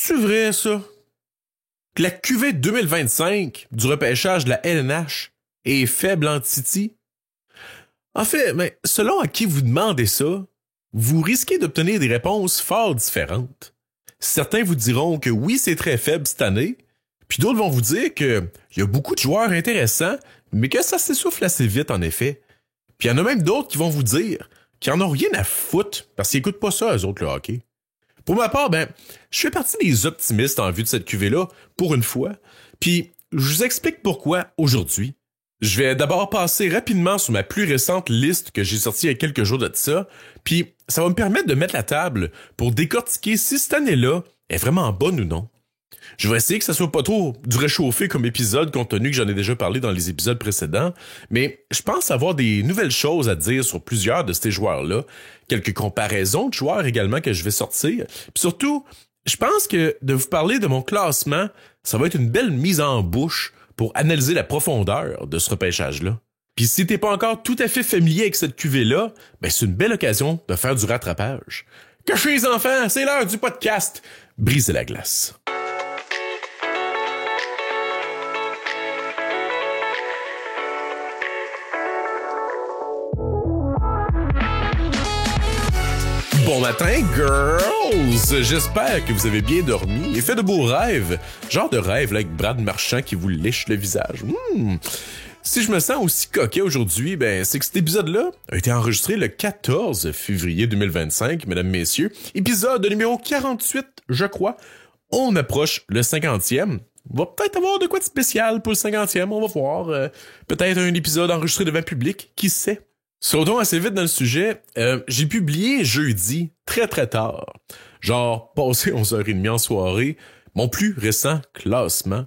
C'est vrai, ça? Que la cuvée 2025 du repêchage de la LNH est faible en Titi? En fait, mais selon à qui vous demandez ça, vous risquez d'obtenir des réponses fort différentes. Certains vous diront que oui, c'est très faible cette année, puis d'autres vont vous dire qu'il y a beaucoup de joueurs intéressants, mais que ça s'essouffle assez vite en effet. Puis il y en a même d'autres qui vont vous dire qu'ils en ont rien à foutre parce qu'ils écoutent pas ça, eux autres, le hockey. Pour ma part, je fais partie des optimistes en vue de cette cuvée-là, pour une fois, puis je vous explique pourquoi aujourd'hui. Je vais d'abord passer rapidement sur ma plus récente liste que j'ai sortie il y a quelques jours de ça, puis ça va me permettre de mettre la table pour décortiquer si cette année-là est vraiment bonne ou non. Je vais essayer que ça soit pas trop du réchauffé comme épisode, compte tenu que j'en ai déjà parlé dans les épisodes précédents, mais je pense avoir des nouvelles choses à dire sur plusieurs de ces joueurs-là, quelques comparaisons de joueurs également que je vais sortir, puis surtout, je pense que de vous parler de mon classement, ça va être une belle mise en bouche pour analyser la profondeur de ce repêchage-là. Puis si t'es pas encore tout à fait familier avec cette cuvée-là, c'est une belle occasion de faire du rattrapage. Cachez les enfants, c'est l'heure du podcast Briser la glace. Bon matin, girls! J'espère que vous avez bien dormi et fait de beaux rêves. Genre de rêve là, avec Brad Marchand qui vous lèche le visage. Si je me sens aussi coquet aujourd'hui, c'est que cet épisode-là a été enregistré le 14 février 2025, mesdames, messieurs. Épisode numéro 48, je crois. On approche le 50e. On va peut-être avoir de quoi de spécial pour le 50e, on va voir. Peut-être un épisode enregistré devant public, qui sait? Sautons assez vite dans le sujet, j'ai publié jeudi, très très tard, genre passé 11h30 en soirée, mon plus récent classement.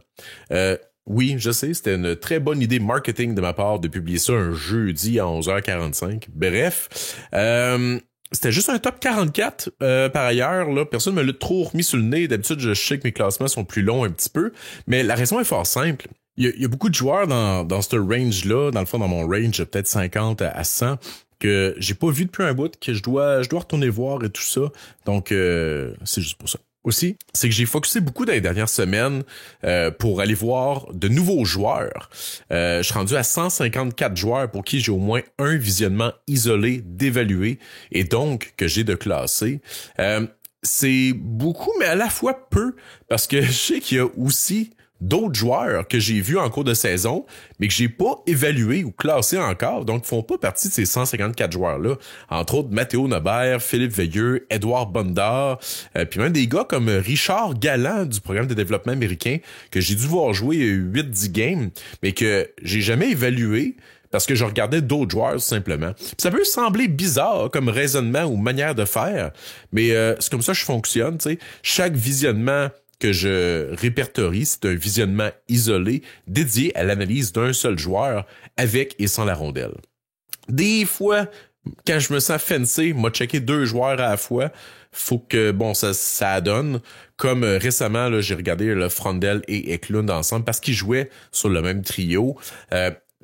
Oui, je sais, c'était une très bonne idée marketing de ma part de publier ça un jeudi à 11h45. Bref, c'était juste un top 44 par ailleurs, là, personne me l'a trop remis sur le nez. D'habitude, je sais que mes classements sont plus longs un petit peu, mais la raison est fort simple. Il y a beaucoup de joueurs dans ce range-là, dans le fond, dans mon range, peut-être 50 à 100, que j'ai pas vu depuis un bout, que je dois retourner voir et tout ça. Donc, c'est juste pour ça. Aussi, c'est que j'ai focusé beaucoup dans les dernières semaines pour aller voir de nouveaux joueurs. Je suis rendu à 154 joueurs pour qui j'ai au moins un visionnement isolé d'évaluer et donc que j'ai de classer. C'est beaucoup, mais à la fois peu, parce que je sais qu'il y a aussi d'autres joueurs que j'ai vus en cours de saison, mais que j'ai pas évalué ou classé encore, donc font pas partie de ces 154 joueurs-là. Entre autres, Mathéo Nobert, Philippe Veilleux, Édouard Bondard, puis même des gars comme Richard Galland du programme de développement américain, que j'ai dû voir jouer 8-10 games, mais que j'ai jamais évalué, parce que je regardais d'autres joueurs, tout simplement. Puis ça peut sembler bizarre comme raisonnement ou manière de faire, mais c'est comme ça que je fonctionne, tu sais. Chaque visionnement que je répertorie, c'est un visionnement isolé dédié à l'analyse d'un seul joueur avec et sans la rondelle. Des fois, quand je me sens fancy, m'a checké 2 joueurs à la fois, faut que ça donne. Comme récemment, là, j'ai regardé le Frondel et Eklund ensemble parce qu'ils jouaient sur le même trio.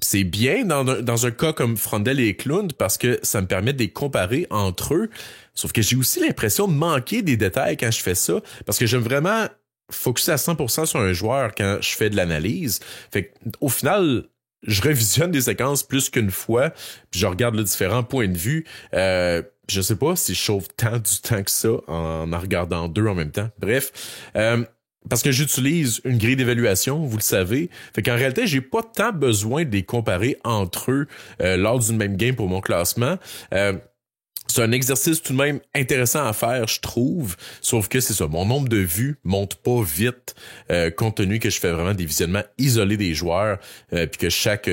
C'est bien dans un cas comme Frondel et Eklund parce que ça me permet de les comparer entre eux. Sauf que j'ai aussi l'impression de manquer des détails quand je fais ça parce que j'aime vraiment focuser à 100% sur un joueur quand je fais de l'analyse. Fait que, au final, je révisionne des séquences plus qu'une fois, puis je regarde les différents points de vue. Je sais pas si je sauve tant du temps que ça en regardant 2 en même temps. Bref, parce que j'utilise une grille d'évaluation, vous le savez. Fait qu'en réalité, j'ai pas tant besoin de les comparer entre eux lors d'une même game pour mon classement. C'est un exercice tout de même intéressant à faire, je trouve. Sauf que c'est ça, mon nombre de vues monte pas vite, compte tenu que je fais vraiment des visionnements isolés des joueurs, puis que chaque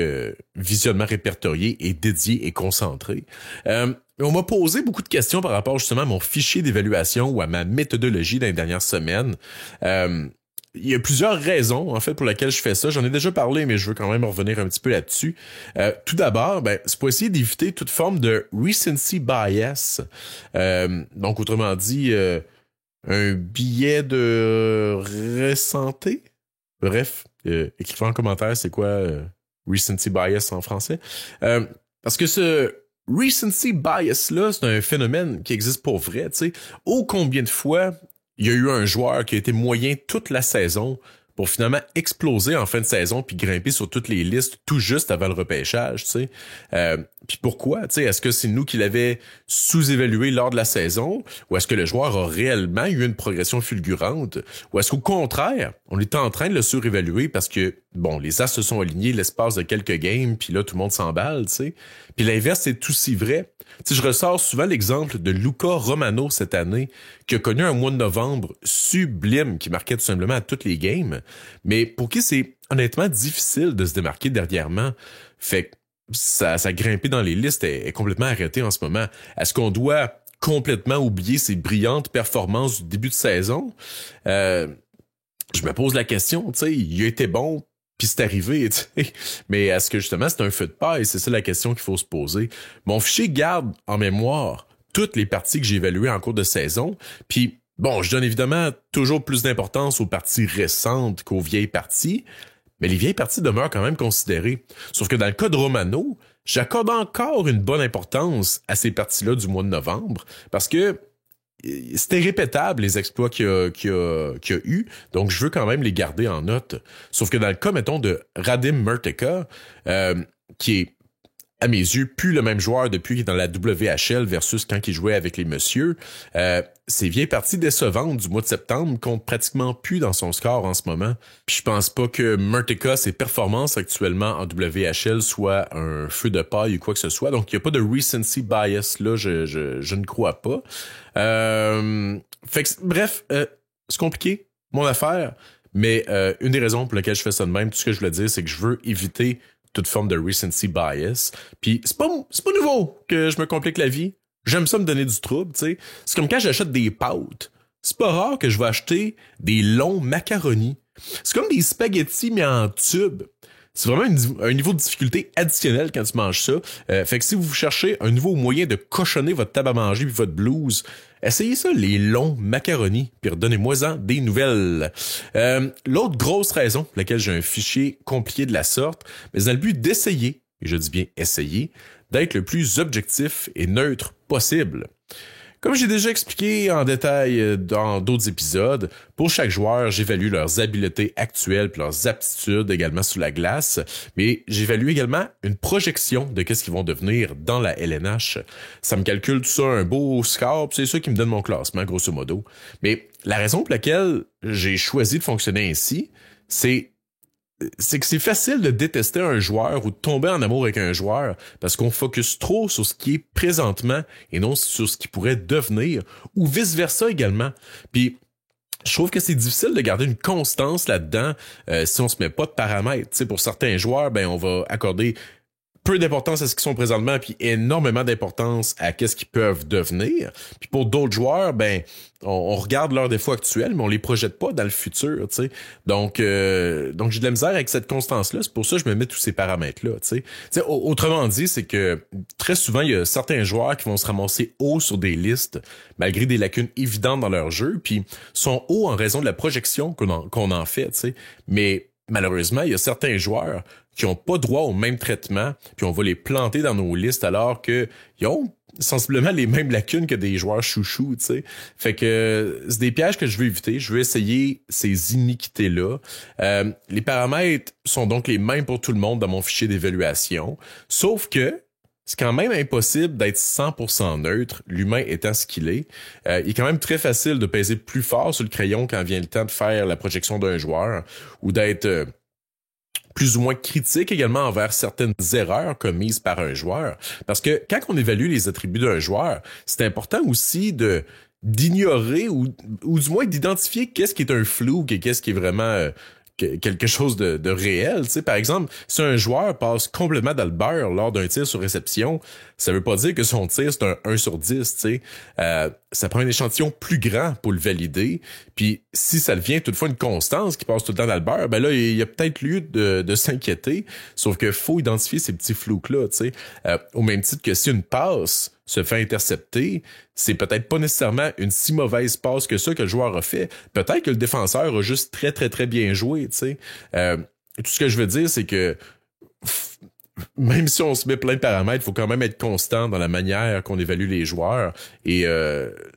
visionnement répertorié est dédié et concentré. On m'a posé beaucoup de questions par rapport justement à mon fichier d'évaluation ou à ma méthodologie dans les dernières semaines. Il y a plusieurs raisons, en fait, pour lesquelles je fais ça. J'en ai déjà parlé, mais je veux quand même revenir un petit peu là-dessus. Tout d'abord, c'est pour essayer d'éviter toute forme de recency bias. Donc, autrement dit, un biais de récenteté. Bref, écrivez en commentaire c'est quoi recency bias en français. Parce que ce recency bias-là, c'est un phénomène qui existe pour vrai, tu sais. Ô combien de fois il y a eu un joueur qui a été moyen toute la saison pour finalement exploser en fin de saison puis grimper sur toutes les listes tout juste avant le repêchage, tu sais. Puis pourquoi? Tu sais, est-ce que c'est nous qui l'avons sous-évalué lors de la saison ou est-ce que le joueur a réellement eu une progression fulgurante ou est-ce qu'au contraire, on était en train de le surévaluer parce que, bon, les as se sont alignés l'espace de quelques games puis là, tout le monde s'emballe, tu sais. Puis l'inverse est aussi vrai. Tu sais, je ressors souvent l'exemple de Luca Romano cette année, qui a connu un mois de novembre sublime, qui marquait tout simplement à toutes les games, mais pour qui c'est honnêtement difficile de se démarquer dernièrement. Fait que ça grimpé dans les listes est complètement arrêté en ce moment. Est-ce qu'on doit complètement oublier ses brillantes performances du début de saison? Je me pose la question, tu sais, il a été bon, puis c'est arrivé, tu sais. Mais est-ce que justement c'est un feu de paille? C'est ça la question qu'il faut se poser. Mon fichier garde en mémoire toutes les parties que j'ai évaluées en cours de saison, puis bon, je donne évidemment toujours plus d'importance aux parties récentes qu'aux vieilles parties, mais les vieilles parties demeurent quand même considérées. Sauf que dans le cas de Romano, j'accorde encore une bonne importance à ces parties-là du mois de novembre, parce que c'était répétable les exploits qu'il a eu, donc je veux quand même les garder en note. Sauf que dans le cas, mettons, de Radim Mrteka, qui est, à mes yeux, plus le même joueur depuis qu'il est dans la WHL versus quand il jouait avec les messieurs, ses vieilles parties décevantes du mois de septembre comptent pratiquement plus dans son score en ce moment. Puis je pense pas que Mrteka, ses performances actuellement en WHL soient un feu de paille ou quoi que ce soit. Donc il n'y a pas de recency bias là, je ne crois pas. Fait que, bref, c'est compliqué, mon affaire, mais une des raisons pour lesquelles je fais ça de même, tout ce que je voulais dire, c'est que je veux éviter toute forme de recency bias. Puis c'est pas nouveau que je me complique la vie. J'aime ça me donner du trouble, tu sais. C'est comme quand j'achète des pâtes. C'est pas rare que je vais acheter des longs macaronis. C'est comme des spaghettis mais en tube. C'est vraiment un niveau de difficulté additionnel quand tu manges ça. Fait que si vous cherchez un nouveau moyen de cochonner votre table à manger puis votre blues, essayez ça, les longs macaronis, puis redonnez-moi-en des nouvelles. L'autre grosse raison pour laquelle j'ai un fichier compliqué de la sorte, mais dans le but d'essayer, et je dis bien essayer, d'être le plus objectif et neutre possible. Comme j'ai déjà expliqué en détail dans d'autres épisodes, pour chaque joueur, j'évalue leurs habiletés actuelles et leurs aptitudes également sous la glace, mais j'évalue également une projection de qu'est-ce qu'ils vont devenir dans la LNH. Ça me calcule tout ça, un beau score, c'est ça qui me donne mon classement, grosso modo. Mais la raison pour laquelle j'ai choisi de fonctionner ainsi, c'est que c'est facile de détester un joueur ou de tomber en amour avec un joueur parce qu'on focus trop sur ce qui est présentement et non sur ce qui pourrait devenir ou vice-versa également. Puis je trouve que c'est difficile de garder une constance là-dedans si on se met pas de paramètres. Tu sais, pour certains joueurs, ben on va accorder peu d'importance à ce qu'ils sont présentement puis énormément d'importance à qu'est-ce qu'ils peuvent devenir. Puis pour d'autres joueurs, ben on regarde leurs défauts actuels mais on les projette pas dans le futur, tu sais. Donc j'ai de la misère avec cette constance-là, c'est pour ça que je me mets tous ces paramètres-là, tu sais. Autrement dit, c'est que très souvent il y a certains joueurs qui vont se ramasser haut sur des listes malgré des lacunes évidentes dans leur jeu puis sont hauts en raison de la projection qu'on en fait, tu sais. Mais malheureusement, il y a certains joueurs qui ont pas droit au même traitement, puis on va les planter dans nos listes alors que ils ont sensiblement les mêmes lacunes que des joueurs chouchous, tu sais. Fait que c'est des pièges que je veux éviter. Je veux essayer ces iniquités-là. Les paramètres sont donc les mêmes pour tout le monde dans mon fichier d'évaluation, sauf que c'est quand même impossible d'être 100% neutre, l'humain étant ce qu'il est. Il est quand même très facile de peser plus fort sur le crayon quand vient le temps de faire la projection d'un joueur ou d'être plus ou moins critique également envers certaines erreurs commises par un joueur. Parce que quand on évalue les attributs d'un joueur, c'est important aussi d'ignorer ou du moins d'identifier qu'est-ce qui est un flou et qu'est-ce qui est vraiment quelque chose de réel. Tu sais, par exemple, si un joueur passe complètement dans le beurre lors d'un tir sur réception, ça veut pas dire que son tir c'est un 1 sur 10. Tu sais. Ça prend un échantillon plus grand pour le valider. Puis si ça devient toutefois une constance qui passe tout le temps dans le beurre, ben là, il y a peut-être lieu de s'inquiéter. Sauf que faut identifier ces petits flous-là. Tu sais. Au même titre que si une passe se fait intercepter, c'est peut-être pas nécessairement une si mauvaise passe que ça que le joueur a fait. Peut-être que le défenseur a juste très, très, très bien joué, tu sais. Tout ce que je veux dire, c'est que même si on se met plein de paramètres, il faut quand même être constant dans la manière qu'on évalue les joueurs et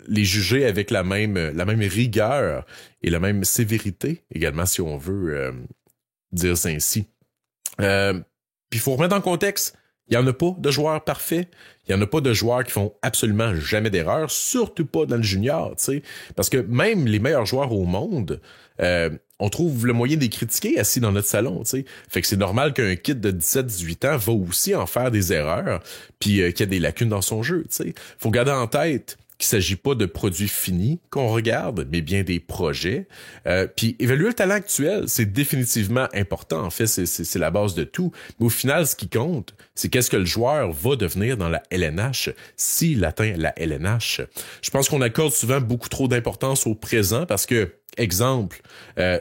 les juger avec la même rigueur et la même sévérité également, si on veut dire ça ainsi. Puis il faut remettre en contexte, il n'y en a pas de joueurs parfaits, il n'y en a pas de joueurs qui font absolument jamais d'erreur, surtout pas dans le junior, tu sais, parce que même les meilleurs joueurs au monde, on trouve le moyen de les critiquer assis dans notre salon, tu sais. Fait que c'est normal qu'un kid de 17-18 ans va aussi en faire des erreurs, puis qu'il y a des lacunes dans son jeu, tu sais. Faut garder en tête qu'il s'agit pas de produits finis qu'on regarde, mais bien des projets. Puis évaluer le talent actuel, c'est définitivement important. En fait, c'est la base de tout. Mais au final, ce qui compte, c'est qu'est-ce que le joueur va devenir dans la LNH s'il atteint la LNH. Je pense qu'on accorde souvent beaucoup trop d'importance au présent parce que exemple,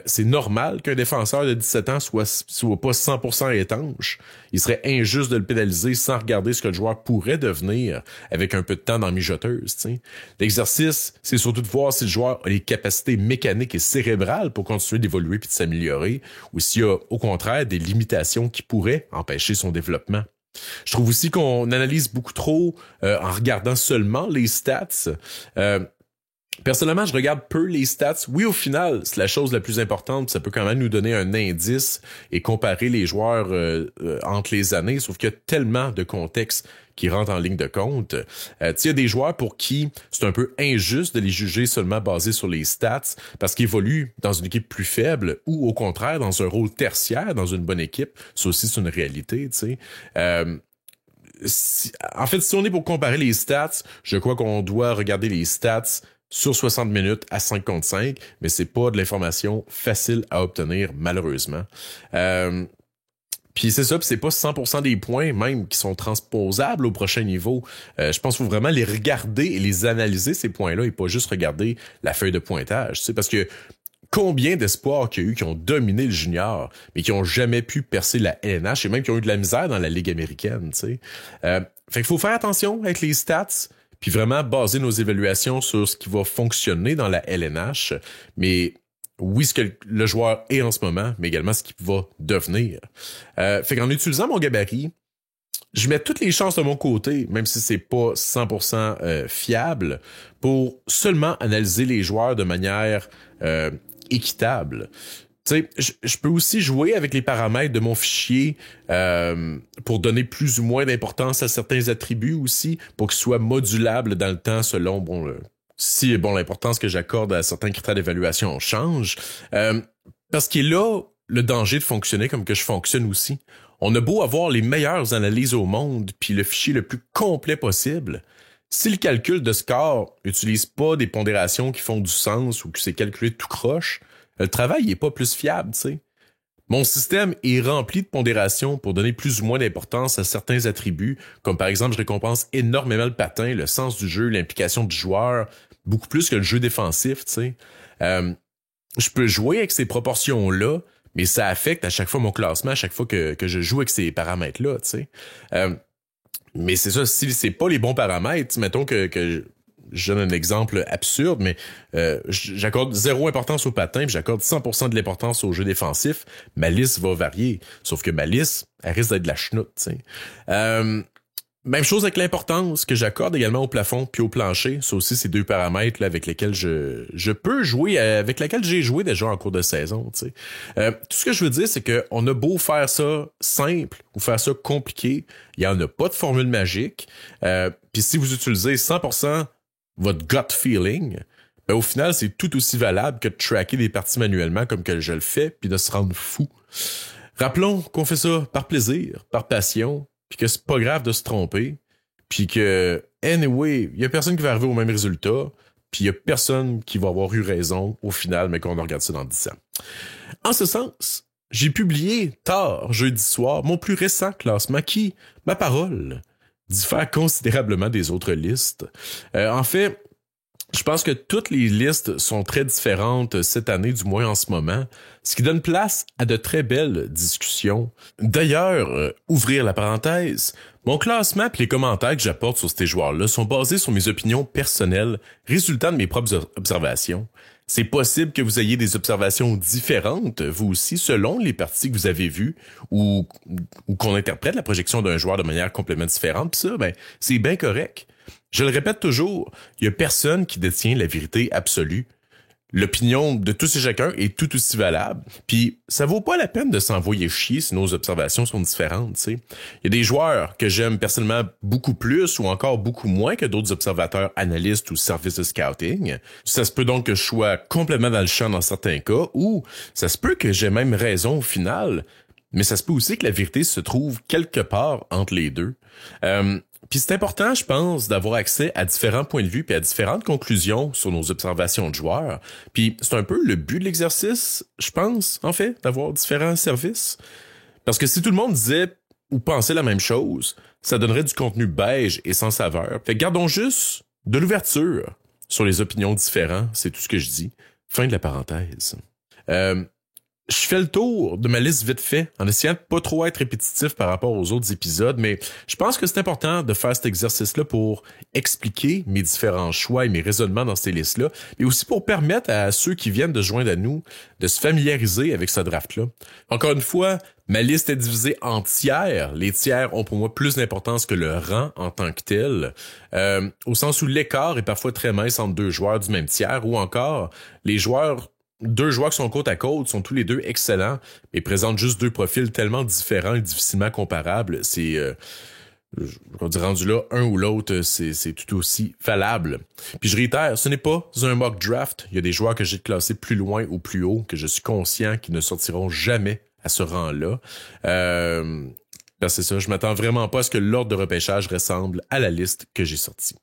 c'est normal qu'un défenseur de 17 ans soit pas 100% étanche. Il serait injuste de le pénaliser sans regarder ce que le joueur pourrait devenir avec un peu de temps dans mijoteuse. T'sais. L'exercice, c'est surtout de voir si le joueur a les capacités mécaniques et cérébrales pour continuer d'évoluer puis de s'améliorer, ou s'il y a au contraire des limitations qui pourraient empêcher son développement. Je trouve aussi qu'on analyse beaucoup trop en regardant seulement les stats. Personnellement, je regarde peu les stats. Oui, au final, c'est la chose la plus importante. Ça peut quand même nous donner un indice et comparer les joueurs entre les années, sauf qu'il y a tellement de contextes qui rentrent en ligne de compte. Il y a des joueurs pour qui c'est un peu injuste de les juger seulement basés sur les stats parce qu'ils évoluent dans une équipe plus faible ou au contraire dans un rôle tertiaire dans une bonne équipe. Ça aussi, c'est une réalité, tu sais. En fait, si on est pour comparer les stats, je crois qu'on doit regarder les stats sur 60 minutes à 5 contre 5, mais c'est pas de l'information facile à obtenir, malheureusement. Puis c'est ça, puis c'est pas 100% des points même qui sont transposables au prochain niveau. Je pense qu'il faut vraiment les regarder et les analyser, ces points-là, et pas juste regarder la feuille de pointage. Tu sais, parce que combien d'espoirs qu'il y a eu qui ont dominé le junior, mais qui ont jamais pu percer la LNH, et même qui ont eu de la misère dans la Ligue américaine, tu sais. Fait qu'il faut faire attention avec les stats, puis vraiment baser nos évaluations sur ce qui va fonctionner dans la LNH, mais oui, ce que le joueur est en ce moment, mais également ce qu'il va devenir. Fait qu'en utilisant mon gabarit, je mets toutes les chances de mon côté, même si c'est pas 100% fiable, pour seulement analyser les joueurs de manière équitable. Tu sais, je peux aussi jouer avec les paramètres de mon fichier pour donner plus ou moins d'importance à certains attributs aussi, pour qu'ils soient modulables dans le temps selon si l'importance que j'accorde à certains critères d'évaluation change. Parce qu'il est là le danger de fonctionner comme que je fonctionne aussi. On a beau avoir les meilleures analyses au monde puis le fichier le plus complet possible. Si le calcul de score n'utilise pas des pondérations qui font du sens ou que c'est calculé tout croche, le travail n'est pas plus fiable, tu sais. Mon système est rempli de pondérations pour donner plus ou moins d'importance à certains attributs, comme par exemple, je récompense énormément le patin, le sens du jeu, l'implication du joueur, beaucoup plus que le jeu défensif, tu sais. Je peux jouer avec ces proportions-là, mais ça affecte à chaque fois mon classement, à chaque fois que je joue avec ces paramètres-là, tu sais. Mais c'est ça, si c'est pas les bons paramètres, mettons que je donne un exemple absurde, mais j'accorde zéro importance au patin, puis j'accorde 100% de l'importance au jeu défensif, ma liste va varier. Sauf que ma liste, elle risque d'être de la chenoute, tu sais. Même chose avec l'importance que j'accorde également au plafond puis au plancher. Ça aussi, c'est deux paramètres là, avec lesquels je peux jouer, avec lesquels j'ai joué déjà en cours de saison. Tu sais. Tout ce que je veux dire, c'est que on a beau faire ça simple ou faire ça compliqué, il n'y en a pas de formule magique. Puis si vous utilisez 100% votre gut feeling, ben, au final, c'est tout aussi valable que de tracker des parties manuellement comme que je le fais puis de se rendre fou. Rappelons qu'on fait ça par plaisir, par passion, puis que c'est pas grave de se tromper, puis que, anyway, il y a personne qui va arriver au même résultat, puis il y a personne qui va avoir eu raison au final, mais qu'on regarde ça dans 10 ans. En ce sens, j'ai publié tard, jeudi soir, mon plus récent classement qui, ma parole, diffère considérablement des autres listes. En fait, je pense que toutes les listes sont très différentes cette année, du moins en ce moment, ce qui donne place à de très belles discussions. D'ailleurs, ouvrir la parenthèse, mon classement et les commentaires que j'apporte sur ces joueurs-là sont basés sur mes opinions personnelles résultant de mes propres observations. C'est possible que vous ayez des observations différentes, vous aussi, selon les parties que vous avez vues, ou qu'on interprète la projection d'un joueur de manière complètement différente. Puis ça, ben, c'est bien correct. Je le répète toujours, il y a personne qui détient la vérité absolue. L'opinion de tous et chacun est tout aussi valable. Puis ça vaut pas la peine de s'envoyer chier si nos observations sont différentes, tu sais. Il y a des joueurs que j'aime personnellement beaucoup plus ou encore beaucoup moins que d'autres observateurs, analystes ou services de scouting. Ça se peut donc que je sois complètement dans le champ dans certains cas, ou ça se peut que j'ai même raison au final, mais ça se peut aussi que la vérité se trouve quelque part entre les deux. Puis c'est important, je pense, d'avoir accès à différents points de vue puis à différentes conclusions sur nos observations de joueurs. Puis c'est un peu le but de l'exercice, je pense, en fait, d'avoir différents services. Parce que si tout le monde disait ou pensait la même chose, ça donnerait du contenu beige et sans saveur. Fait que gardons juste de l'ouverture sur les opinions différentes, c'est tout ce que je dis. Fin de la parenthèse. Je fais le tour de ma liste vite fait, en essayant de pas trop être répétitif par rapport aux autres épisodes, mais je pense que c'est important de faire cet exercice-là pour expliquer mes différents choix et mes raisonnements dans ces listes-là, mais aussi pour permettre à ceux qui viennent de se joindre à nous de se familiariser avec ce draft-là. Encore une fois, ma liste est divisée en tiers. Les tiers ont pour moi plus d'importance que le rang en tant que tel, au sens où l'écart est parfois très mince entre deux joueurs du même tiers, ou encore deux joueurs qui sont côte à côte sont tous les deux excellents, mais présentent juste deux profils tellement différents et difficilement comparables. C'est, on dit rendu là, un ou l'autre, c'est tout aussi valable. Puis je réitère, ce n'est pas un mock draft. Il y a des joueurs que j'ai classés plus loin ou plus haut, que je suis conscient qu'ils ne sortiront jamais à ce rang-là. C'est ça, je m'attends vraiment pas à ce que l'ordre de repêchage ressemble à la liste que j'ai sortie.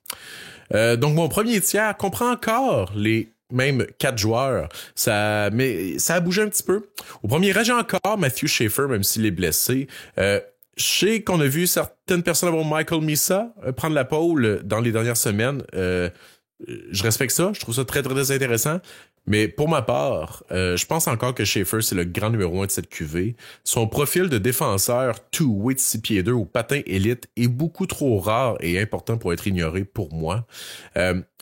Donc mon premier tiers comprend encore les même 4 joueurs, mais ça a bougé un petit peu. Au premier rang, j'ai encore Matthew Schaefer, même s'il est blessé. Je sais qu'on a vu certaines personnes avoir Michael Misa prendre la pole dans les dernières semaines. Je respecte ça, je trouve ça très, très intéressant. Mais pour ma part, je pense encore que Schaefer, c'est le grand numéro 1 de cette QV. Son profil de défenseur two-way de 6 pieds 2 au patin élite est beaucoup trop rare et important pour être ignoré pour moi.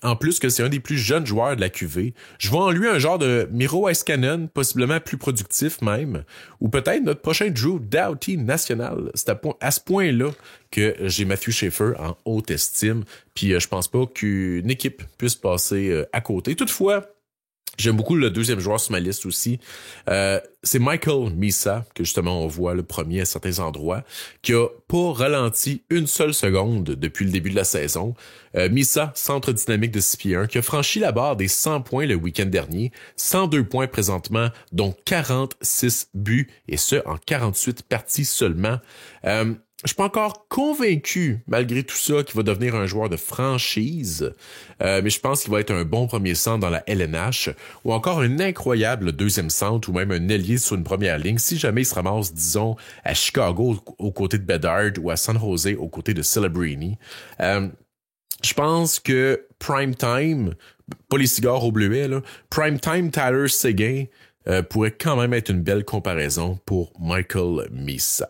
En plus que c'est un des plus jeunes joueurs de la QV, je vois en lui un genre de Miro Iskanen, possiblement plus productif même, ou peut-être notre prochain Drew Doughty national. C'est à ce point-là que j'ai Matthew Schaefer en haute estime, puis je pense pas qu'une équipe puisse passer à côté. Toutefois, j'aime beaucoup le deuxième joueur sur ma liste aussi. C'est Michael Misa, que justement on voit le premier à certains endroits, qui a pas ralenti une seule seconde depuis le début de la saison. Misa, centre dynamique de 6 pieds 1, qui a franchi la barre des 100 points le week-end dernier, 102 points présentement, dont 46 buts, et ce, en 48 parties seulement. Je suis pas encore convaincu, malgré tout ça, qu'il va devenir un joueur de franchise, mais je pense qu'il va être un bon premier centre dans la LNH, ou encore un incroyable deuxième centre, ou même un ailier sur une première ligne, si jamais il se ramasse, disons, à Chicago aux côtés de Bedard, ou à San Jose aux côtés de Celebrini. Je pense que Prime Time, pas les cigares au bleuet, là, Prime Time Tyler Seguin pourrait quand même être une belle comparaison pour Michael Misa.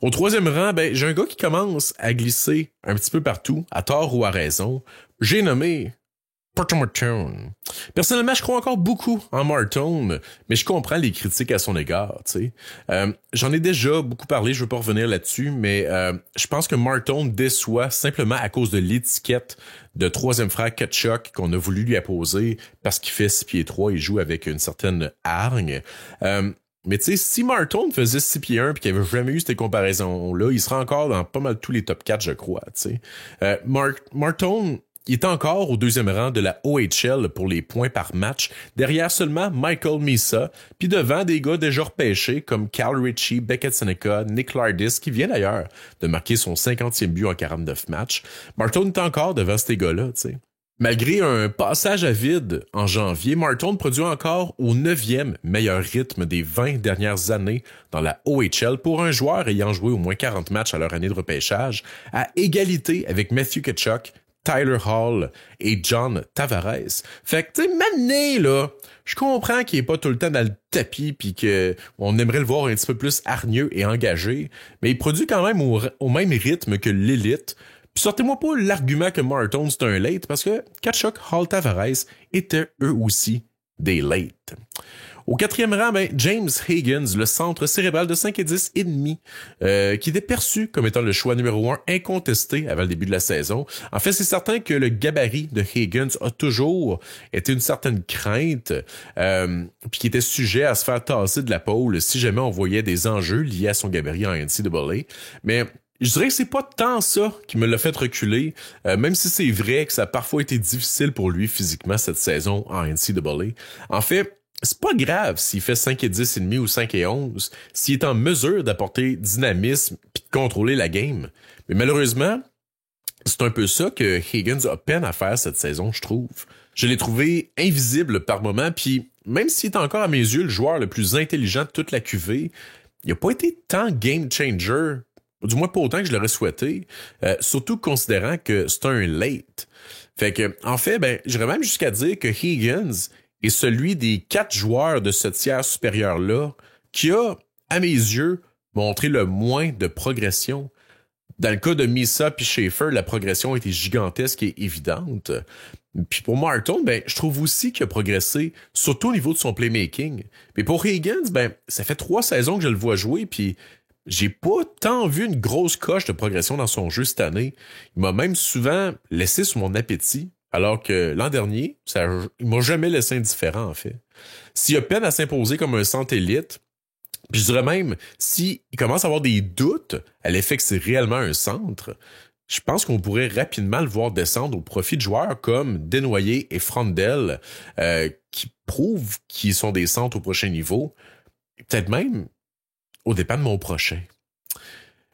Au troisième rang, j'ai un gars qui commence à glisser un petit peu partout, à tort ou à raison. J'ai nommé Porter Martone. Personnellement, je crois encore beaucoup en Martone, mais je comprends les critiques à son égard, tu sais. J'en ai déjà beaucoup parlé, je veux pas revenir là-dessus, mais je pense que Martone déçoit simplement à cause de l'étiquette de troisième frère Kachuk qu'on a voulu lui apposer parce qu'il fait 6 pieds 3 et joue avec une certaine hargne. Mais tu sais, si Martone faisait 6 pieds 1 et qu'il avait jamais eu ces comparaisons-là, il serait encore dans pas mal tous les top 4, je crois, tu sais. Martone, il est encore au deuxième rang de la OHL pour les points par match, derrière seulement Michael Misa, puis devant des gars déjà repêchés comme Cal Ritchie, Beckett Seneca, Nick Lardis, qui vient d'ailleurs de marquer son 50e but en 49 matchs. Martone est encore devant ces gars-là, tu sais. Malgré un passage à vide en janvier, Martone produit encore au 9e meilleur rythme des 20 dernières années dans la OHL pour un joueur ayant joué au moins 40 matchs à leur année de repêchage, à égalité avec Matthew Tkachuk, Tyler Hall et John Tavares. Fait que, tu sais, maintenant, là, je comprends qu'il est pas tout le temps dans le tapis pis que on aimerait le voir un petit peu plus hargneux et engagé, mais il produit quand même au même rythme que l'élite. Puis sortez-moi pas l'argument que Martone c'est un late, parce que Tkachuk, Hall, Tavares étaient eux aussi des late. Au 4e rang, James Higgins, le centre cérébral de 5 et 10 et demi, qui était perçu comme étant le choix numéro 1 incontesté avant le début de la saison. En fait, c'est certain que le gabarit de Higgins a toujours été une certaine crainte, puis qui était sujet à se faire tasser de la pôle si jamais on voyait des enjeux liés à son gabarit en NCAA. Mais je dirais que c'est pas tant ça qui me l'a fait reculer, même si c'est vrai que ça a parfois été difficile pour lui physiquement cette saison en NCAA. En fait, c'est pas grave s'il fait 5 et 10 et demi ou 5 et 11, s'il est en mesure d'apporter dynamisme puis de contrôler la game. Mais malheureusement, c'est un peu ça que Higgins a peine à faire cette saison, je trouve. Je l'ai trouvé invisible par moments, puis même s'il est encore à mes yeux le joueur le plus intelligent de toute la QV, il a pas été tant game changer, du moins pas autant que je l'aurais souhaité, surtout considérant que c'est un late. Fait que, en fait, j'irais même jusqu'à dire que Higgins est celui des 4 joueurs de ce tiers supérieur-là qui a, à mes yeux, montré le moins de progression. Dans le cas de Misa puis Schaefer, la progression était gigantesque et évidente. Puis pour Martin, je trouve aussi qu'il a progressé, surtout au niveau de son playmaking. Mais pour Higgins, ça fait 3 saisons que je le vois jouer, puis j'ai pas tant vu une grosse coche de progression dans son jeu cette année. Il m'a même souvent laissé sur mon appétit. Alors que l'an dernier, il m'a jamais laissé indifférent, en fait. S'il a peine à s'imposer comme un centre élite, puis je dirais même, s'il commence à avoir des doutes à l'effet que c'est réellement un centre, je pense qu'on pourrait rapidement le voir descendre au profit de joueurs comme Desnoyers et Frondel, qui prouvent qu'ils sont des centres au prochain niveau, peut-être même au dépend de mon prochain.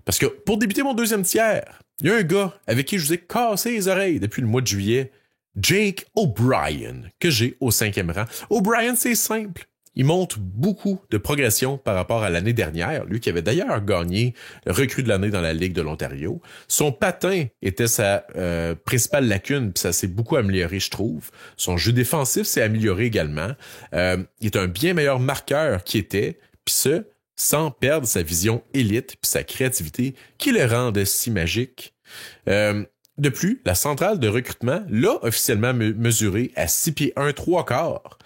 Parce que pour débuter mon 2e tiers, il y a un gars avec qui je vous ai cassé les oreilles depuis le mois de juillet, Jake O'Brien, que j'ai au 5e rang. O'Brien, c'est simple. Il montre beaucoup de progression par rapport à l'année dernière, lui qui avait d'ailleurs gagné le recrue de l'année dans la Ligue de l'Ontario. Son patin était sa principale lacune, puis ça s'est beaucoup amélioré, je trouve. Son jeu défensif s'est amélioré également. Il est un bien meilleur marqueur qu'il était, puis ce, sans perdre sa vision élite puis sa créativité qui le rendent si magique. De plus, la centrale de recrutement l'a officiellement mesuré à 6 pieds 1, 3 quarts.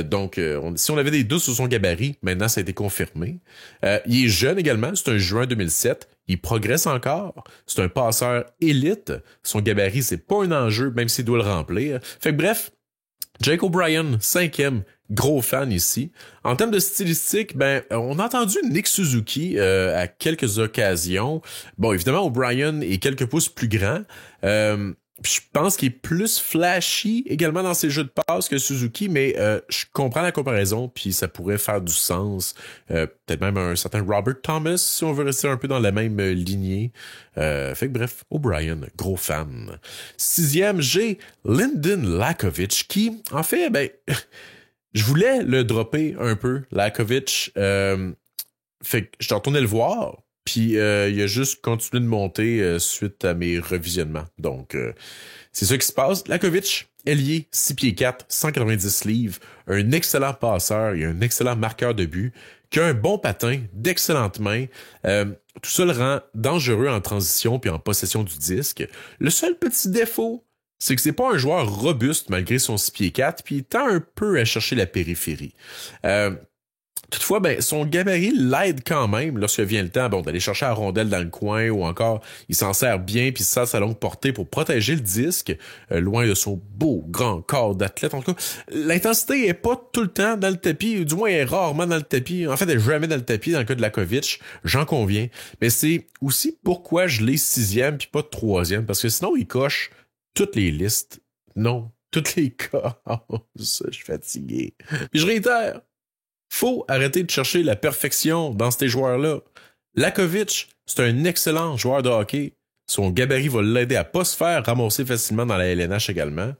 Donc, si on avait des doutes sur son gabarit, maintenant ça a été confirmé. Il est jeune également, c'est un juin 2007. Il progresse encore. C'est un passeur élite. Son gabarit, c'est pas un enjeu, même s'il doit le remplir. Fait que bref, Jake O'Brien, 5e, gros fan ici. En termes de stylistique, on a entendu Nick Suzuki à quelques occasions. Bon, évidemment, O'Brien est quelques pouces plus grand. Je pense qu'il est plus flashy également dans ses jeux de passe que Suzuki, mais je comprends la comparaison, puis ça pourrait faire du sens. Peut-être même un certain Robert Thomas, si on veut rester un peu dans la même lignée. Fait que bref, O'Brien, gros fan. 6e, j'ai Lyndon Lakovic, qui, en fait, je voulais le dropper un peu, Lakovic. Fait que je suis retourné le voir. Puis il a juste continué de monter suite à mes revisionnements. Donc, c'est ça qui se passe. Lakovic, ailier, 6 pieds 4, 190 livres, un excellent passeur et un excellent marqueur de but, qui a un bon patin, d'excellentes mains. Tout ça le rend dangereux en transition puis en possession du disque. Le seul petit défaut, c'est que c'est pas un joueur robuste malgré son 6 pieds 4, puis il tend un peu à chercher la périphérie. Toutefois, son gabarit l'aide quand même lorsque vient le temps d'aller chercher la rondelle dans le coin ou encore il s'en sert bien puis ça sa longue portée pour protéger le disque loin de son beau grand corps d'athlète. En tout cas, l'intensité est pas tout le temps dans le tapis, du moins elle est rarement dans le tapis. En fait, elle est jamais dans le tapis dans le cas de Lakovic, j'en conviens. Mais c'est aussi pourquoi je l'ai 6e puis pas 3e, parce que sinon il coche toutes les listes. Non, toutes les cases. Je suis fatigué. Puis je réitère. Faut arrêter de chercher la perfection dans ces joueurs-là. Lakovic, c'est un excellent joueur de hockey. Son gabarit va l'aider à pas se faire ramasser facilement dans la LNH également.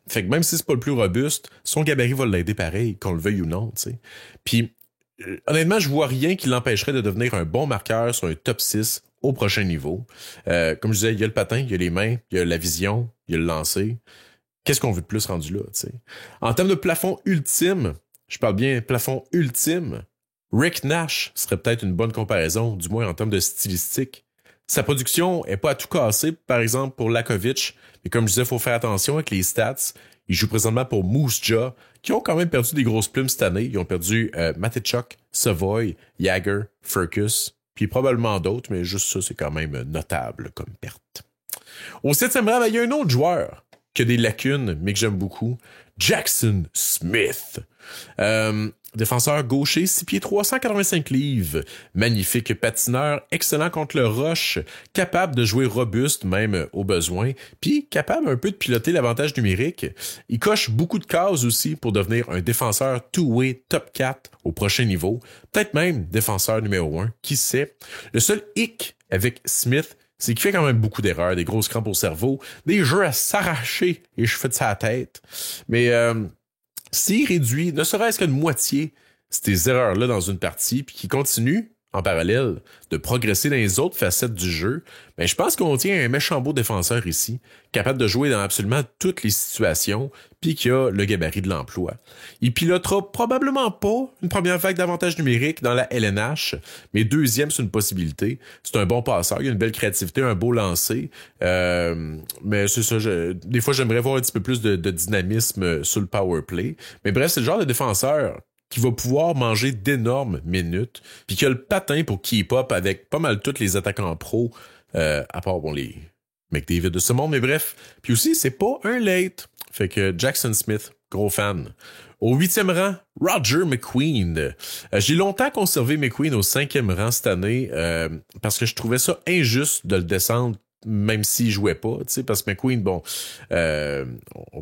Fait que même si c'est pas le plus robuste, son gabarit va l'aider pareil, qu'on le veuille ou non, tu sais. Puis, honnêtement, je vois rien qui l'empêcherait de devenir un bon marqueur sur un top 6 au prochain niveau. Comme je disais, il y a le patin, il y a les mains, il y a la vision, il y a le lancer. Qu'est-ce qu'on veut de plus rendu là, tu sais? En termes de plafond ultime, je parle bien plafond ultime, Rick Nash serait peut-être une bonne comparaison, du moins en termes de stylistique. Sa production est pas à tout casser, par exemple pour Lakovic, mais comme je disais, il faut faire attention avec les stats. Il joue présentement pour Moose Jaw, qui ont quand même perdu des grosses plumes cette année. Ils ont perdu Matechuk, Savoy, Jagger, Furcus, puis probablement d'autres, mais juste ça, c'est quand même notable comme perte. Au 7e rang, il y a un autre joueur qui a des lacunes, mais que j'aime beaucoup. Jackson Smith. Défenseur gaucher, 6 pieds 385 livres. Magnifique patineur, excellent contre le rush, capable de jouer robuste même au besoin, puis capable un peu de piloter l'avantage numérique. Il coche beaucoup de cases aussi pour devenir un défenseur two-way top 4 au prochain niveau. Peut-être même défenseur numéro 1, qui sait. Le seul hic avec Smith, c'est qu'il fait quand même beaucoup d'erreurs, des grosses crampes au cerveau, des jeux à s'arracher les cheveux de sa tête. Mais s'il réduit ne serait-ce qu'une moitié ces erreurs-là dans une partie, puis qu'il continue, en parallèle, de progresser dans les autres facettes du jeu, ben je pense qu'on tient un méchant beau défenseur ici, capable de jouer dans absolument toutes les situations, puis qui a le gabarit de l'emploi. Il pilotera probablement pas une première vague d'avantages numériques dans la LNH, mais deuxième, c'est une possibilité. C'est un bon passeur, il a une belle créativité, un beau lancer, mais c'est ça, des fois j'aimerais voir un petit peu plus de dynamisme sur le power play. Mais bref, c'est le genre de défenseur qui va pouvoir manger d'énormes minutes, puis qui a le patin pour keep up avec pas mal tous les attaquants pro, à part les McDavid de ce monde, mais bref. Puis aussi, c'est pas un late. Fait que Jackson Smith, gros fan. Au 8e rang, Roger McQueen. J'ai longtemps conservé McQueen au 5e rang cette année, parce que je trouvais ça injuste de le descendre même s'il jouait pas, tu sais, parce que McQueen, bon,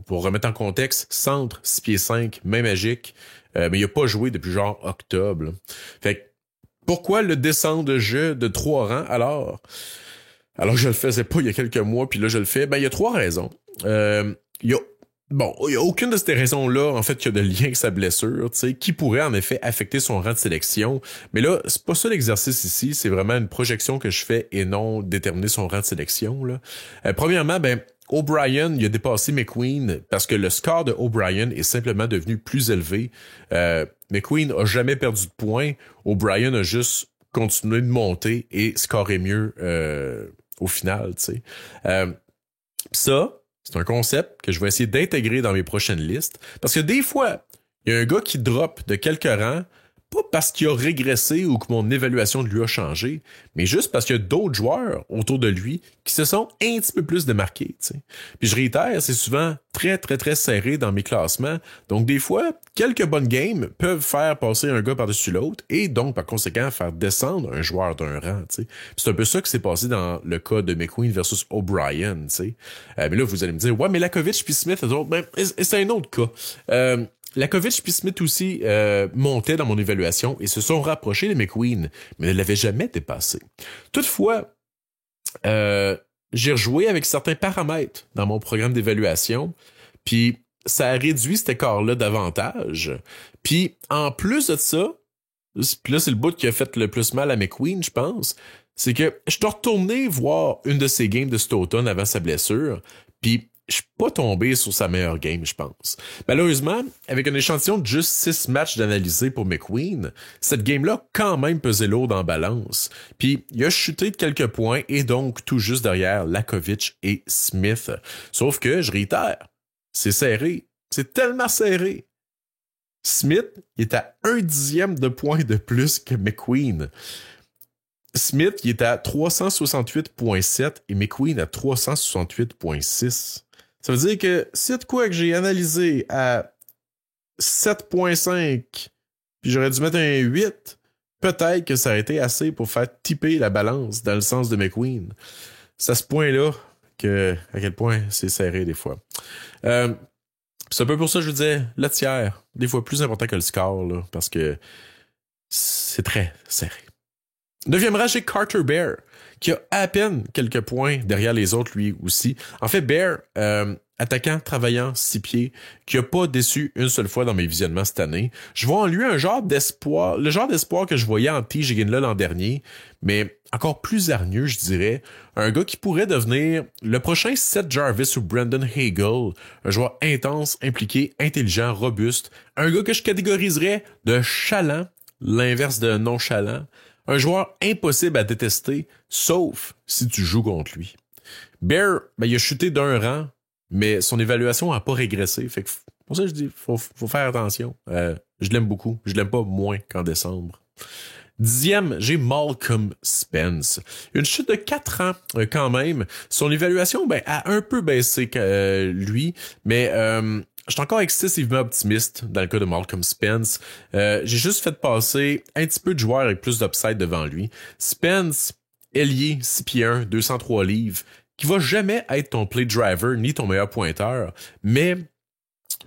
pour remettre en contexte, centre, 6 pieds 5, main magique, mais il a pas joué depuis genre octobre. Là. Fait que, pourquoi le descendre de jeu de 3 rangs alors que je le faisais pas il y a quelques mois, puis là je le fais? Ben, il y a 3 raisons. Il y a aucune de ces raisons-là, en fait, qui a de lien avec sa blessure, tu sais, qui pourrait en effet affecter son rang de sélection. Mais là, c'est pas ça l'exercice ici, c'est vraiment une projection que je fais et non déterminer son rang de sélection, là. Premièrement, O'Brien, il a dépassé McQueen parce que le score de O'Brien est simplement devenu plus élevé. McQueen a jamais perdu de points. O'Brien a juste continué de monter et scoré mieux au final, tu sais. Ça, c'est un concept que je vais essayer d'intégrer dans mes prochaines listes. Parce que des fois, il y a un gars qui drop de quelques rangs, pas parce qu'il a régressé ou que mon évaluation de lui a changé, mais juste parce qu'il y a d'autres joueurs autour de lui qui se sont un petit peu plus démarqués. T'sais. Puis je réitère, c'est souvent très, très, très serré dans mes classements. Donc des fois, quelques bonnes games peuvent faire passer un gars par-dessus l'autre et donc par conséquent faire descendre un joueur d'un rang. T'sais. C'est un peu ça qui s'est passé dans le cas de McQueen versus O'Brien. Mais là, vous allez me dire, ouais, mais Lakovic puis Smith, c'est un autre cas. Lakovic puis Smith aussi montaient dans mon évaluation et se sont rapprochés de McQueen, mais ne l'avaient jamais dépassé. Toutefois, j'ai rejoué avec certains paramètres dans mon programme d'évaluation, puis ça a réduit cet écart-là davantage. Puis en plus de ça, puis là c'est le bout qui a fait le plus mal à McQueen, je pense, c'est que je suis retourné voir une de ses games de cet automne avant sa blessure, puis je suis pas tombé sur sa meilleure game, je pense. Malheureusement, avec un échantillon de juste 6 matchs d'analyser pour McQueen, cette game-là quand même pesait lourd en balance. Puis il a chuté de quelques points et donc tout juste derrière Lakovic et Smith. Sauf que, je réitère, c'est serré. C'est tellement serré. Smith est à 1/10 de point de plus que McQueen. Smith, il est à 368.7 et McQueen à 368.6. Ça veut dire que si de quoi que j'ai analysé à 7.5 puis j'aurais dû mettre un 8, peut-être que ça aurait été assez pour faire tipper la balance dans le sens de McQueen. C'est à ce point-là à quel point c'est serré des fois. C'est un peu pour ça que je vous disais, le tiers, des fois plus important que le score, là, parce que c'est très serré. 9e rang, j'ai Carter Bear, qui a à peine quelques points derrière les autres, lui aussi. En fait, Bear, attaquant, travaillant, 6 pieds, qui a pas déçu une seule fois dans mes visionnements cette année. Je vois en lui un genre d'espoir, le genre d'espoir que je voyais en T. Jiginla l'an dernier, mais encore plus hargneux, je dirais. Un gars qui pourrait devenir le prochain Seth Jarvis ou Brandon Hagel. Un joueur intense, impliqué, intelligent, robuste. Un gars que je catégoriserais de chalant, l'inverse de nonchalant. Un joueur impossible à détester, sauf si tu joues contre lui. Bear, il a chuté d'un rang, mais son évaluation n'a pas régressé. Fait que Pour ça, je dis, faut faire attention. Je l'aime beaucoup. Je l'aime pas moins qu'en décembre. 10e, j'ai Malcolm Spence. Une chute de 4 ans quand même. Son évaluation a un peu baissé lui, mais je suis encore excessivement optimiste dans le cas de Malcolm Spence. J'ai juste fait passer un petit peu de joueurs avec plus d'upside devant lui. Spence, ailier, 6 pieds 1, 203 livres, qui va jamais être ton play driver ni ton meilleur pointeur, mais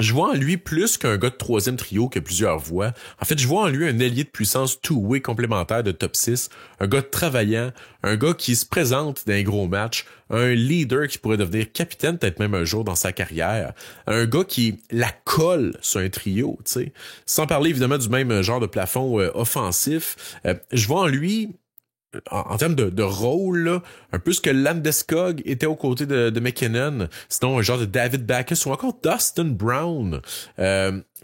je vois en lui plus qu'un gars de troisième trio que plusieurs voient. En fait, je vois en lui un ailier de puissance two-way complémentaire de top 6, un gars travaillant, un gars qui se présente dans un gros match, un leader qui pourrait devenir capitaine peut-être même un jour dans sa carrière, un gars qui la colle sur un trio, tu sais. Sans parler évidemment du même genre de plafond offensif, je vois en lui en termes de rôle, là, un peu ce que Landeskog était aux côtés de McKinnon, sinon un genre de David Backes ou encore Dustin Brown. Tu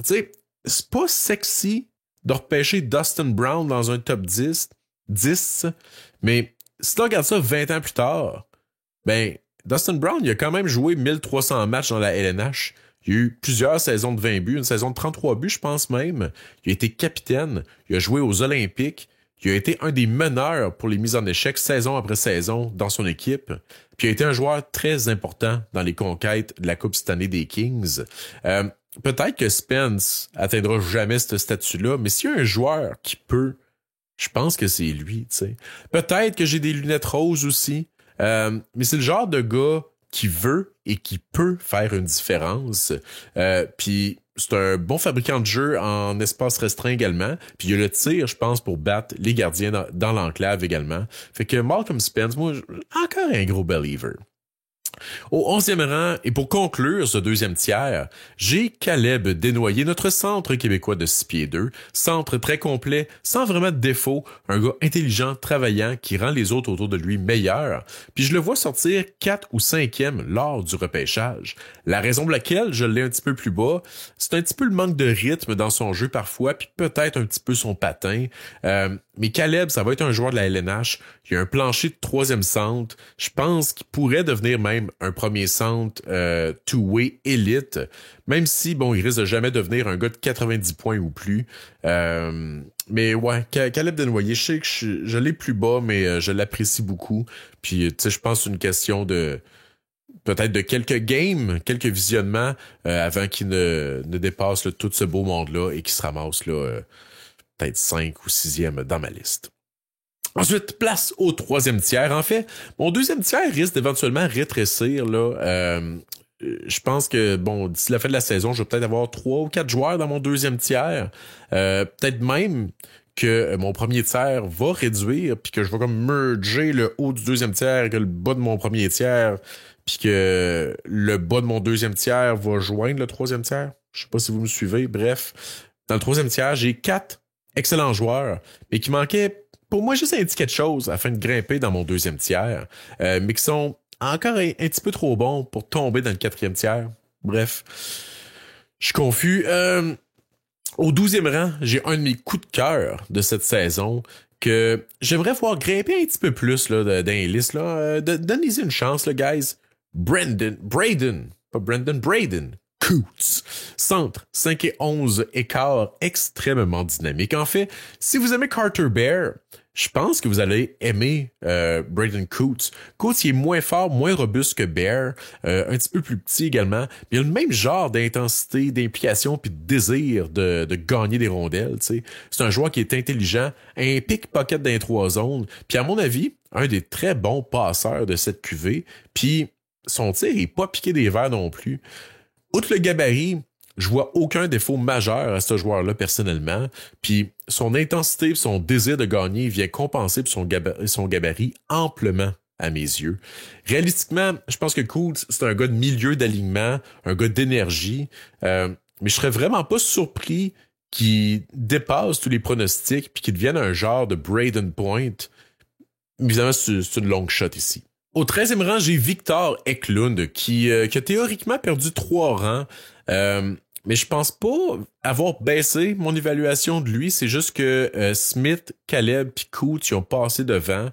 sais, c'est pas sexy de repêcher Dustin Brown dans un top 10, mais si tu regardes ça 20 ans plus tard, Dustin Brown, il a quand même joué 1300 matchs dans la LNH. Il y a eu plusieurs saisons de 20 buts, une saison de 33 buts, je pense même. Il a été capitaine, il a joué aux Olympiques. Il a été un des meneurs pour les mises en échec saison après saison dans son équipe. Puis il a été un joueur très important dans les conquêtes de la Coupe cette année des Kings. Peut-être que Spence atteindra jamais ce statut-là, mais s'il y a un joueur qui peut, je pense que c'est lui, tu sais. Peut-être que j'ai des lunettes roses aussi, mais c'est le genre de gars qui veut et qui peut faire une différence. Puis c'est un bon fabricant de jeu en espace restreint également. Puis il y a le tir, je pense, pour battre les gardiens dans l'enclave également. Fait que Malcolm Spence, moi, encore un gros believer. Au 11e rang, et pour conclure ce deuxième tiers, j'ai Caleb Desnoyers, notre centre québécois de 6 pieds 2, centre très complet, sans vraiment de défaut, un gars intelligent, travaillant, qui rend les autres autour de lui meilleurs, puis je le vois sortir 4 ou 5e lors du repêchage. La raison pour laquelle je l'ai un petit peu plus bas, c'est un petit peu le manque de rythme dans son jeu parfois, puis peut-être un petit peu son patin. Mais Caleb, ça va être un joueur de la LNH. Il a un plancher de 3e centre. Je pense qu'il pourrait devenir même un premier centre two-way élite. Même si, bon, il risque de jamais devenir un gars de 90 points ou plus. Mais ouais, Caleb Desnoyers, je sais que je l'ai plus bas, mais je l'apprécie beaucoup. Puis, tu sais, je pense que c'est une question de peut-être de quelques games, quelques visionnements avant qu'il ne dépasse tout ce beau monde-là et qu'il se ramasse là, peut-être 5 ou 6e dans ma liste. Ensuite, place au 3e tiers. En fait, mon 2e tiers risque d'éventuellement rétrécir. Là. Je pense que, bon, d'ici la fin de la saison, je vais peut-être avoir 3 ou 4 joueurs dans mon 2e tiers. Peut-être même que mon premier tiers va réduire, puis que je vais comme merger le haut du 2e tiers avec le bas de mon premier tiers, puis que le bas de mon 2e tiers va joindre le 3e tiers. Je sais pas si vous me suivez. Bref, dans le 3e tiers, j'ai 4 excellents joueurs, mais qui manquaient pour moi juste un petit quelque chose afin de grimper dans mon 2e tiers, mais qui sont encore un petit peu trop bons pour tomber dans le 4e tiers. Bref, je suis confus. Au 12e rang, j'ai un de mes coups de cœur de cette saison que j'aimerais voir grimper un petit peu plus là, dans les listes. Donnez-y une chance, là, guys. Braden Coots. Centre, 5 et 11 écart, extrêmement dynamique. En fait, si vous aimez Carter Bear, je pense que vous allez aimer Braden Coots. Coots, il est moins fort, moins robuste que Bear, un petit peu plus petit également. Mais il a le même genre d'intensité, d'implication puis de désir de gagner des rondelles. T'sais. C'est un joueur qui est intelligent, un pickpocket dans les 3 zones. Puis à mon avis, un des très bons passeurs de cette QV. Puis son tir est pas piqué des verres non plus. Outre le gabarit, je vois aucun défaut majeur à ce joueur-là personnellement. Puis son intensité et son désir de gagner vient compenser son gabarit amplement à mes yeux. Réalistiquement, je pense que Coots, c'est un gars de milieu d'alignement, un gars d'énergie. Mais je serais vraiment pas surpris qu'il dépasse tous les pronostics puis qu'il devienne un genre de Braden Point. Évidemment, c'est une longue shot ici. Au 13e rang, j'ai Victor Eklund qui a théoriquement perdu 3 rangs. Mais je pense pas avoir baissé mon évaluation de lui. C'est juste que Smith, Caleb puis Coots, ils ont passé devant.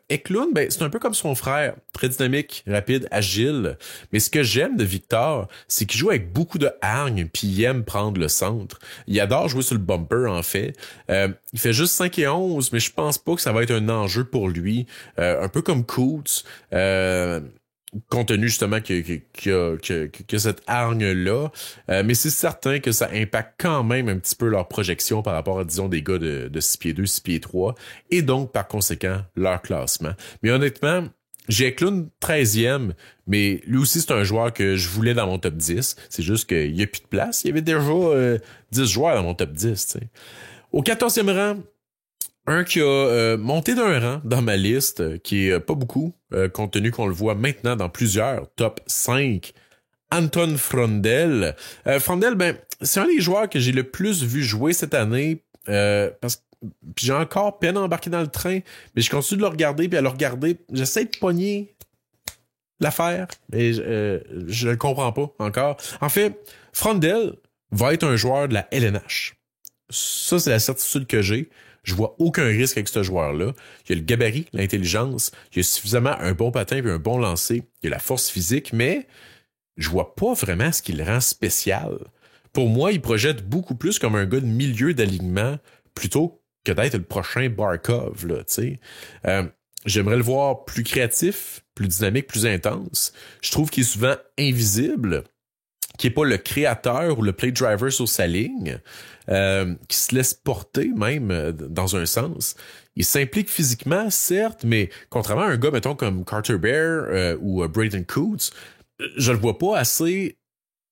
Eklund, ben, c'est un peu comme son frère. Très dynamique, rapide, agile. Mais ce que j'aime de Victor, c'est qu'il joue avec beaucoup de hargne puis il aime prendre le centre. Il adore jouer sur le bumper, en fait. Il fait juste 5 et 11, mais je pense pas que ça va être un enjeu pour lui. Un peu comme Coots. Compte tenu justement que cette hargne-là. Mais c'est certain que ça impacte quand même un petit peu leur projection par rapport à, disons, des gars de 6 pieds 2, 6 pieds 3, et donc, par conséquent, leur classement. Mais honnêtement, j'ai Eklund 13e, mais lui aussi, c'est un joueur que je voulais dans mon top 10. C'est juste qu'il n'y a plus de place. Il y avait déjà 10 joueurs dans mon top 10, tu sais. Au 14e rang, un qui a monté d'un rang dans ma liste, qui est pas beaucoup, compte tenu qu'on le voit maintenant dans plusieurs top 5, Anton Frondel. Frondel, ben, c'est un des joueurs que j'ai le plus vu jouer cette année, parce que puis j'ai encore peine à embarquer dans le train, mais je continue de le regarder, puis à le regarder, j'essaie de pogner l'affaire, et je le comprends pas encore. En fait, Frondel va être un joueur de la LNH. Ça, c'est la certitude que j'ai. Je vois aucun risque avec ce joueur-là. Il y a le gabarit, l'intelligence, il y a suffisamment un bon patin et un bon lancer, il y a la force physique, mais je vois pas vraiment ce qui le rend spécial. Pour moi, il projette beaucoup plus comme un gars de milieu d'alignement plutôt que d'être le prochain Barkov, là, tu sais. J'aimerais le voir plus créatif, plus dynamique, plus intense. Je trouve qu'il est souvent invisible, qui est pas le créateur ou le play driver sur sa ligne, qui se laisse porter même dans un sens. Il s'implique physiquement, certes, mais contrairement à un gars, mettons, comme Carter Bear ou Braden Coots, je le vois pas assez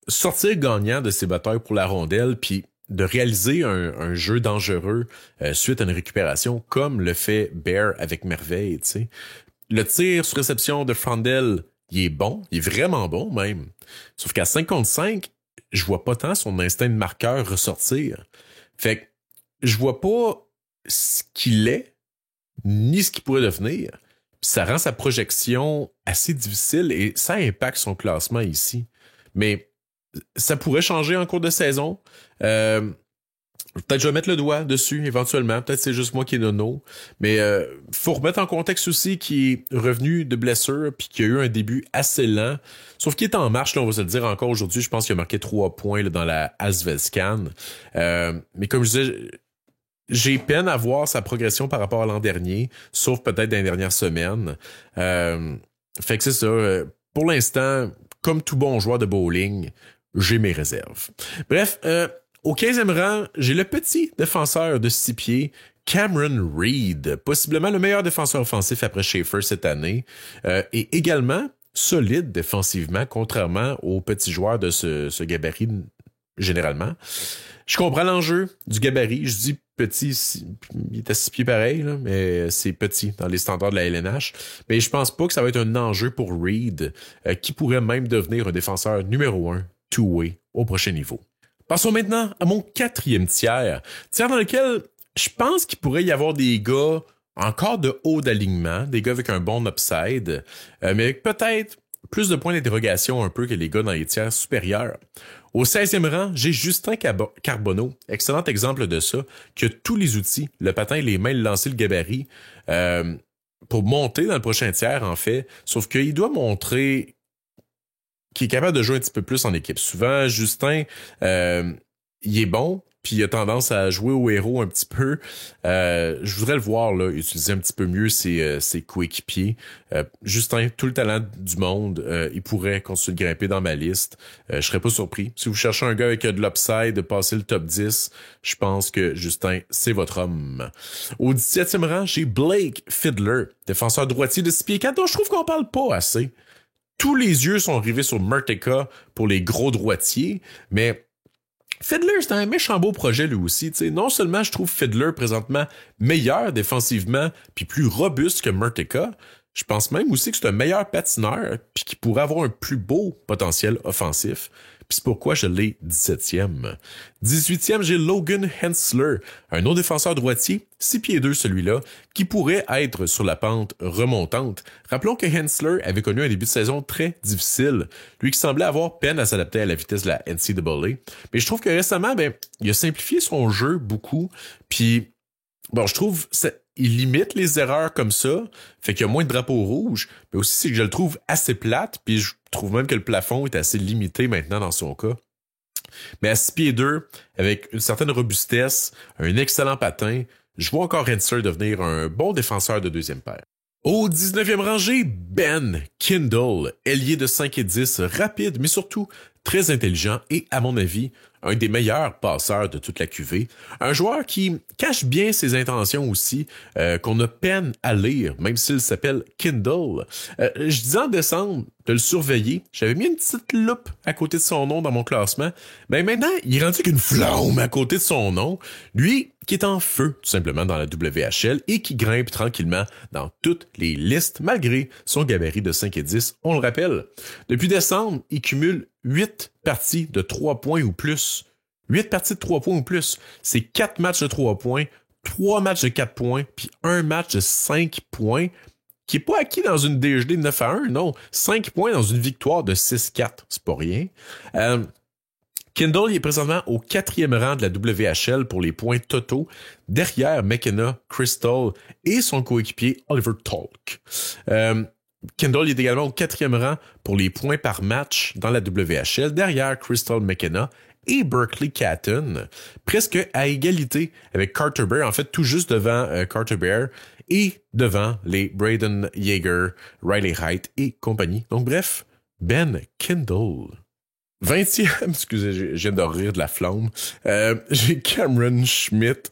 sortir gagnant de ses batailles pour la rondelle, puis de réaliser un jeu dangereux suite à une récupération, comme le fait Bear avec merveille, tu sais. Le tir sur réception de Frondel, il est bon, il est vraiment bon même. Sauf qu'à 5 contre 5, je vois pas tant son instinct de marqueur ressortir. Fait que je vois pas ce qu'il est, ni ce qu'il pourrait devenir. Puis ça rend sa projection assez difficile et ça impacte son classement ici. Mais ça pourrait changer en cours de saison. Peut-être je vais mettre le doigt dessus éventuellement. Peut-être c'est juste moi qui est nono. Mais faut remettre en contexte aussi qu'il est revenu de blessure puis qu'il a eu un début assez lent. Sauf qu'il est en marche, là, on va se le dire encore aujourd'hui. Je pense qu'il a marqué 3 points là, dans la Allsvenskan. Mais comme je disais, j'ai peine à voir sa progression par rapport à l'an dernier, sauf peut-être dans les dernières semaines. Fait que c'est ça. Pour l'instant, comme tout bon joueur de bowling, j'ai mes réserves. Bref, au 15e rang, j'ai le petit défenseur de 6 pieds, Cameron Reed, possiblement le meilleur défenseur offensif après Schaefer cette année, et également solide défensivement, contrairement aux petits joueurs de ce gabarit généralement. Je comprends l'enjeu du gabarit, je dis petit, il est à 6 pieds pareil, là, mais c'est petit dans les standards de la LNH. Mais je pense pas que ça va être un enjeu pour Reed, qui pourrait même devenir un défenseur numéro 1, two-way, au prochain niveau. Passons maintenant à mon 4e tiers dans lequel je pense qu'il pourrait y avoir des gars encore de haut d'alignement, des gars avec un bon upside, mais avec peut-être plus de points d'interrogation un peu que les gars dans les tiers supérieurs. Au 16e rang, j'ai Justin Carbonneau, excellent exemple de ça, qui a tous les outils, le patin, les mains, le lancer, le gabarit, pour monter dans le prochain tiers, en fait, sauf qu'il doit montrer qu'il est capable de jouer un petit peu plus en équipe. Souvent, Justin, il est bon, puis il a tendance à jouer au héros un petit peu. Je voudrais le voir là, utiliser un petit peu mieux ses coéquipiers. Justin, tout le talent du monde, il pourrait continuer de grimper dans ma liste. Je serais pas surpris. Si vous cherchez un gars avec de l'upside, de passer le top 10, je pense que Justin, c'est votre homme. Au 17e rang, j'ai Blake Fiddler, défenseur droitier de 6 pieds 4, dont je trouve qu'on parle pas assez. Tous les yeux sont rivés sur Murtica pour les gros droitiers, mais Fiddler, c'est un méchant beau projet lui aussi. T'sais. Non seulement je trouve Fiddler présentement meilleur défensivement puis plus robuste que Murtica, je pense même aussi que c'est un meilleur patineur puis qu'il pourrait avoir un plus beau potentiel offensif. Puis c'est pourquoi je l'ai 17e. 18e, j'ai Logan Hensler, un autre défenseur droitier, 6 pieds 2 celui-là, qui pourrait être sur la pente remontante. Rappelons que Hensler avait connu un début de saison très difficile, lui qui semblait avoir peine à s'adapter à la vitesse de la NCAA. Mais je trouve que récemment, il a simplifié son jeu beaucoup, puis bon, je trouve il limite les erreurs comme ça, fait qu'il y a moins de drapeaux rouges, mais aussi c'est que je le trouve assez plate, puis je trouve même que le plafond est assez limité maintenant dans son cas. Mais à 6 pieds 2, avec une certaine robustesse, un excellent patin, je vois encore Hensler devenir un bon défenseur de deuxième paire. Au 19e rangé, Ben Kindle, ailier de 5 et 10, rapide, mais surtout très intelligent et, à mon avis, un des meilleurs passeurs de toute la QV. Un joueur qui cache bien ses intentions aussi, qu'on a peine à lire, même s'il s'appelle Kindle. Je disais en décembre de le surveiller. J'avais mis une petite loupe à côté de son nom dans mon classement. Mais maintenant, il est rendu qu'une flamme à côté de son nom. Lui, qui est en feu, tout simplement, dans la WHL et qui grimpe tranquillement dans toutes les listes, malgré son gabarit de 5 et 10, on le rappelle. Depuis décembre, il cumule 8 parties de 3 points ou plus. 8 parties de 3 points ou plus. C'est 4 matchs de 3 points, 3 matchs de 4 points, puis un match de 5 points, qui est pas acquis dans une DGD de 9-1, non. 5 points dans une victoire de 6-4, c'est pas rien. Kindle il est présentement au 4e rang de la WHL pour les points totaux, derrière McKenna, Crystal et son coéquipier Oliver Talk. Kindle est également au 4e rang pour les points par match dans la WHL, derrière Crystal McKenna et Berkeley Catton, presque à égalité avec Carter Bear, en fait tout juste devant Carter Bear et devant les Braden Yeager, Riley Height et compagnie. Donc bref, Ben Kindle. 20e, excusez, je viens de rire de la flamme, j'ai Cameron Schmidt,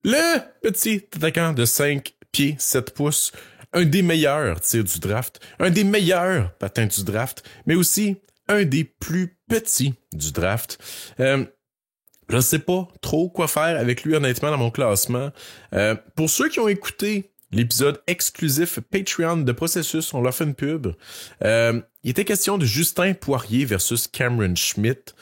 le petit attaquant de 5 pieds 7 pouces, un des meilleurs tirs du draft, un des meilleurs patins du draft, mais aussi un des plus petits du draft. Je ne sais pas trop quoi faire avec lui honnêtement dans mon classement. Pour ceux qui ont écouté l'épisode exclusif Patreon de Processus, on leur fait une pub. Il était question de Justin Poirier versus Cameron Schmidt.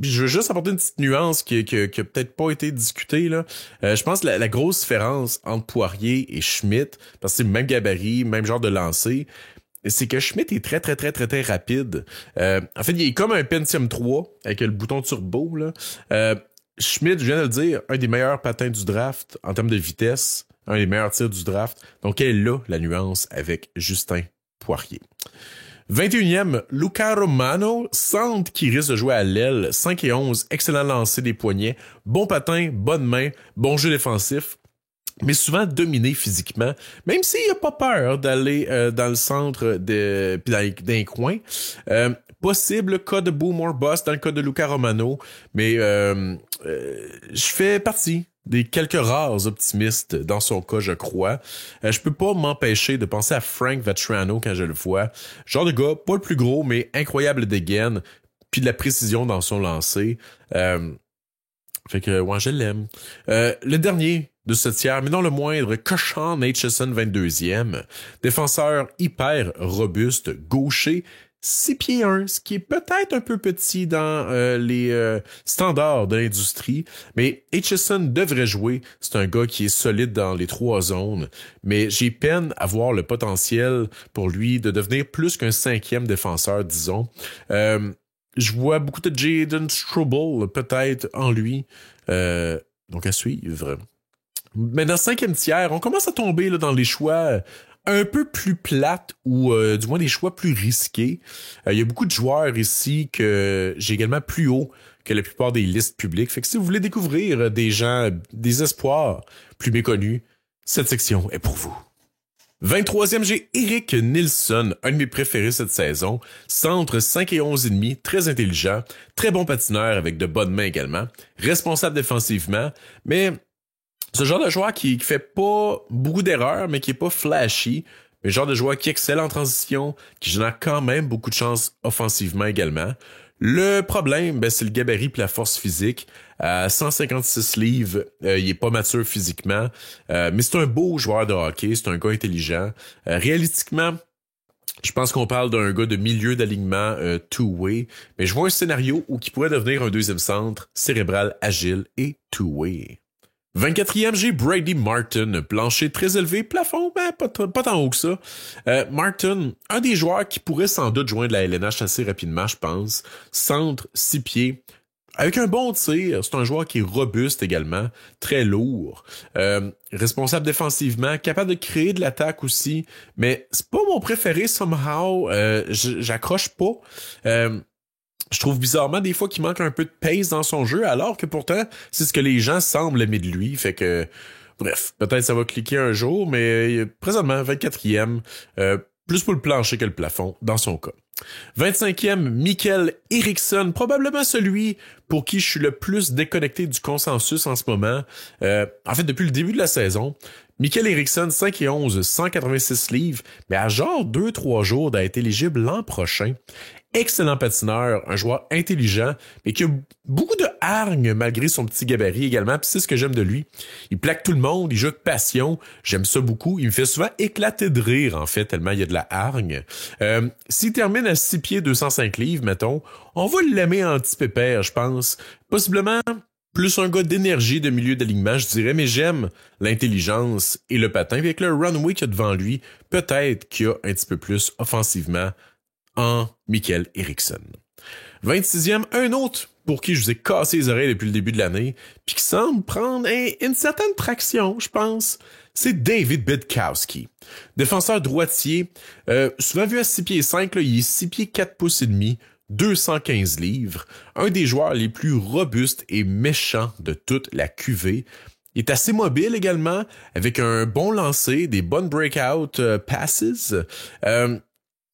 Je veux juste apporter une petite nuance qui a peut-être pas été discutée, là. Je pense que la grosse différence entre Poirier et Schmidt, parce que c'est le même gabarit, même genre de lancer, c'est que Schmidt est très, très, très, très, très rapide. En fait, il est comme un Pentium 3 avec le bouton turbo, là. Schmidt, je viens de le dire, un des meilleurs patins du draft en termes de vitesse, un des meilleurs tirs du draft. Donc, elle est là, la nuance avec Justin Poirier. 21e, Luca Romano, centre qui risque de jouer à l'aile, 5 et 11, excellent lancer des poignets, bon patin, bonne main, bon jeu défensif, mais souvent dominé physiquement, même s'il a pas peur d'aller dans le centre d'un coin. Possible cas de boom or bust dans le cas de Luca Romano, mais je fais partie des quelques rares optimistes dans son cas, je crois. Je peux pas m'empêcher de penser à Frank Vatrano quand je le vois. Genre de gars, pas le plus gros, mais incroyable dégaine, puis de la précision dans son lancer. Fait que, ouais, je l'aime. Le dernier de ce tiers, mais non le moindre, Koshan Aitchison, 22e. Défenseur hyper robuste, gaucher, 6 pieds 1, ce qui est peut-être un peu petit dans les standards de l'industrie, mais Aitchison devrait jouer. C'est un gars qui est solide dans les 3 zones, mais j'ai peine à voir le potentiel pour lui de devenir plus qu'un 5e défenseur, disons. Je vois beaucoup de Jaden Struble peut-être en lui, donc à suivre. Mais dans le 5e tiers, on commence à tomber là, dans les choix un peu plus plates ou du moins des choix plus risqués. Il y a beaucoup de joueurs ici que j'ai également plus haut que la plupart des listes publiques. Fait que si vous voulez découvrir des gens, des espoirs plus méconnus, cette section est pour vous. 23e, j'ai Eric Nilsson, un de mes préférés cette saison. Centre 5 et 11 et demi, très intelligent, très bon patineur avec de bonnes mains également, responsable défensivement, mais ce genre de joueur qui fait pas beaucoup d'erreurs, mais qui est pas flashy, mais genre de joueur qui excelle en transition, qui génère quand même beaucoup de chances offensivement également. Le problème, c'est le gabarit et la force physique. À 156 livres, il est pas mature physiquement, mais c'est un beau joueur de hockey, c'est un gars intelligent. Réalistiquement, Je pense qu'on parle d'un gars de milieu d'alignement two-way, mais je vois un scénario où il pourrait devenir un deuxième centre, cérébral, agile et two-way. 24e, j'ai Brady Martin, plancher très élevé, plafond, ben, pas tant haut que ça. Martin, un des joueurs qui pourrait sans doute joindre la LNH assez rapidement, je pense. Centre, 6 pieds, avec un bon tir, c'est un joueur qui est robuste également, très lourd, responsable défensivement, capable de créer de l'attaque aussi, mais c'est pas mon préféré somehow, j'accroche pas. Je trouve bizarrement des fois qu'il manque un peu de pace dans son jeu, alors que pourtant, c'est ce que les gens semblent aimer de lui, fait que, bref, peut-être ça va cliquer un jour, mais présentement, 24e, plus pour le plancher que le plafond, dans son cas. 25e, Mikael Eriksson, probablement celui pour qui je suis le plus déconnecté du consensus en ce moment. En fait, depuis le début de la saison, Mikael Eriksson, 5 et 11, 186 livres, mais à genre 2-3 jours d'être éligible l'an prochain. Excellent patineur, un joueur intelligent, mais qui a beaucoup de hargne malgré son petit gabarit également, puis c'est ce que j'aime de lui. Il plaque tout le monde, il joue avec passion, j'aime ça beaucoup, il me fait souvent éclater de rire en fait, tellement il y a de la hargne. S'il termine à 6 pieds 205 livres, mettons, on va l'aimer en petit pépère, je pense. Possiblement plus un gars d'énergie de milieu d'alignement, je dirais, mais j'aime l'intelligence et le patin. Avec le runway qu'il y a devant lui, peut-être qu'il y a un petit peu plus offensivement en Mikael Eriksson. 26e, un autre pour qui je vous ai cassé les oreilles depuis le début de l'année, puis qui semble prendre une certaine traction, je pense. C'est David Bedkowski. Défenseur droitier, souvent vu à 6 pieds 5, là, il est 6 pieds 4 pouces et demi, 215 livres, un des joueurs les plus robustes et méchants de toute la QV. Il est assez mobile également, avec un bon lancer, des bonnes breakout passes.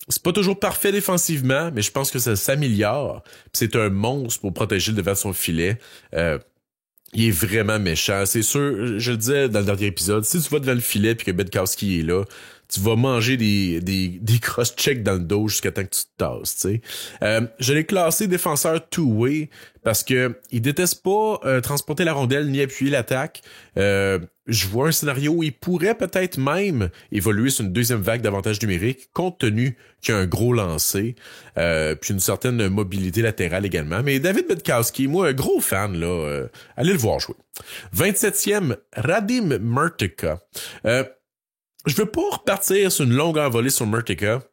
C'est pas toujours parfait défensivement, mais je pense que ça s'améliore. C'est un monstre pour protéger le devant de son filet. Il est vraiment méchant. C'est sûr, je le disais dans le dernier épisode, si tu vas devant le filet puis que Bedkowski est là, tu vas manger des cross-checks dans le dos jusqu'à temps que tu te tasses, tu sais. Je l'ai classé défenseur two-way parce que il déteste pas transporter la rondelle ni appuyer l'attaque. Je vois un scénario où il pourrait peut-être même évoluer sur une deuxième vague d'avantages numériques, compte tenu qu'il y a un gros lancer, puis une certaine mobilité latérale également. Mais David Bedkowski, moi, un gros fan, là, allez le voir jouer. 27e, Radim Mrtka. Je veux pas repartir sur une longue envolée sur Mrtka,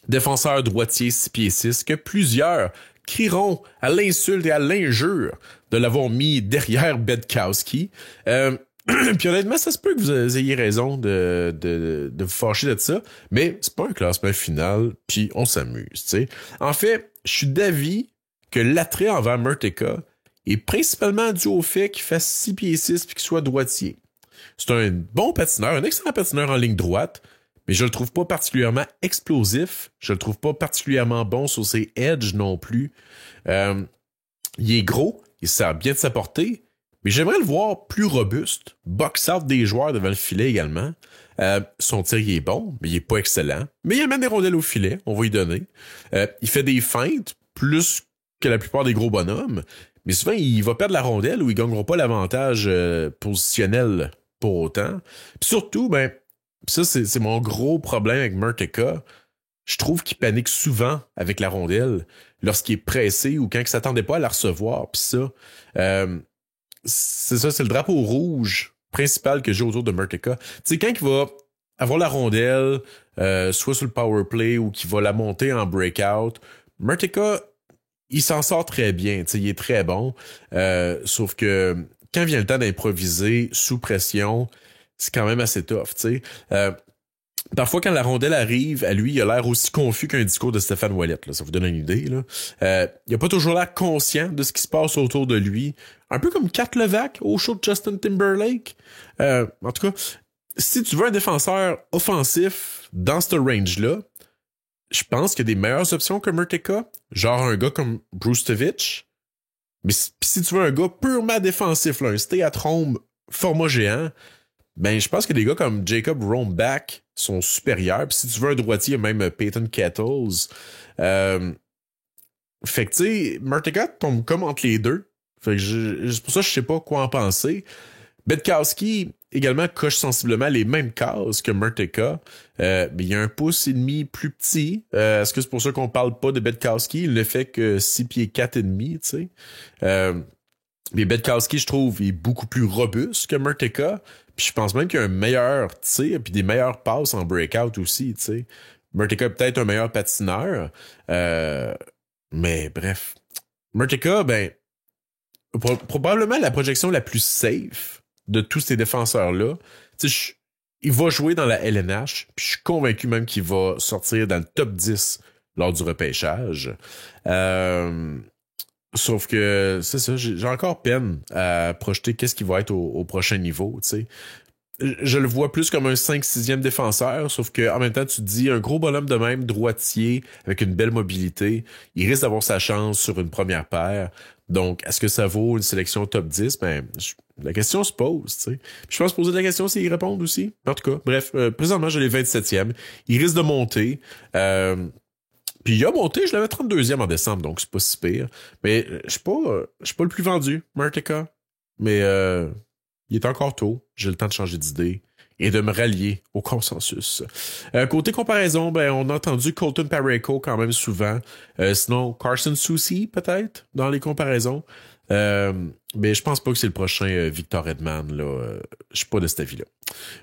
défenseur droitier 6 pieds 6, que plusieurs crieront à l'insulte et à l'injure de l'avoir mis derrière Bedkowski. Puis honnêtement, ça se peut que vous ayez raison de vous fâcher de ça, mais c'est pas un classement final, puis on s'amuse, tu sais. En fait, je suis d'avis que l'attrait envers Mrtka est principalement dû au fait qu'il fasse 6 pieds 6 puis qu'il soit droitier. C'est un bon patineur, un excellent patineur en ligne droite, mais je le trouve pas particulièrement explosif. Je le trouve pas particulièrement bon sur ses edges non plus. Il est gros, il sert bien de sa portée, mais j'aimerais le voir plus robuste, box-out des joueurs devant le filet également. Son tir il est bon, mais il est pas excellent. Mais il amène des rondelles au filet, on va y donner. Il fait des feintes plus que la plupart des gros bonhommes, mais souvent il va perdre la rondelle ou ils gagneront pas l'avantage positionnel pour autant. Puis surtout, ben, ça c'est mon gros problème avec Mrtka. Je trouve qu'il panique souvent avec la rondelle lorsqu'il est pressé ou quand il s'attendait pas à la recevoir. Puis ça, c'est le drapeau rouge principal que j'ai autour de Mrtka. Tu sais, quand il va avoir la rondelle, soit sur le power play ou qu'il va la monter en breakout, Mrtka, il s'en sort très bien. Tu sais, il est très bon. Sauf que quand vient le temps d'improviser sous pression, c'est quand même assez tough, tu sais. Parfois, quand la rondelle arrive, à lui, il a l'air aussi confus qu'un discours de Stéphane Ouellet, là. Ça vous donne une idée, là. Il a pas toujours l'air conscient de ce qui se passe autour de lui. Un peu comme Kat Levac au show de Justin Timberlake. En tout cas, si tu veux un défenseur offensif dans ce range-là, je pense qu'il y a des meilleures options que Mrtka. Genre un gars comme Brustovic. Mais si tu veux un gars purement défensif, là, un stay-at-home format géant, ben je pense que des gars comme Jacob Rombach sont supérieurs. Puis si tu veux un droitier, même Peyton Kettles. Fait que tu sais, Mrtka tombe comme entre les deux. Fait que c'est pour ça que je sais pas quoi en penser. Bedkowski, également coche sensiblement les mêmes cases que Murteka. Mais il y a un pouce et demi plus petit. Est-ce que c'est pour ça qu'on parle pas de Bedkowski? Il ne fait que 6 pieds 4 et demi, tu sais. Mais Bedkowski, je trouve, est beaucoup plus robuste que Murteka. Puis je pense même qu'il y a un meilleur tir puis des meilleures passes en breakout aussi, tu sais. Murteka est peut-être un meilleur patineur. Mais bref. Murteka, ben, probablement la projection la plus safe de tous ces défenseurs-là. Tu sais, il va jouer dans la LNH, puis je suis convaincu même qu'il va sortir dans le top 10 lors du repêchage. Sauf que, c'est ça, j'ai encore peine à projeter qu'est-ce qui va être au prochain niveau, tu sais. Je le vois plus comme un 5-6e défenseur, sauf que en même temps, tu te dis, un gros bonhomme de même, droitier, avec une belle mobilité, il risque d'avoir sa chance sur une première paire. Donc, est-ce que ça vaut une sélection top 10? Ben, la question se pose, tu sais. Je pense poser la question s'ils répondent aussi. En tout cas, bref, présentement, je l'ai 27e. Il risque de monter. Puis il a monté, je l'avais 32e en décembre, donc c'est pas si pire. Mais je suis pas le plus vendu, Murteka. Mais il est encore tôt. J'ai le temps de changer d'idée et de me rallier au consensus. Côté comparaison, ben on a entendu Colton Parayko quand même souvent. Sinon, Carson Soucy, peut-être, dans les comparaisons. Mais je pense pas que c'est le prochain Victor Edman, là. Je suis pas de cet avis-là.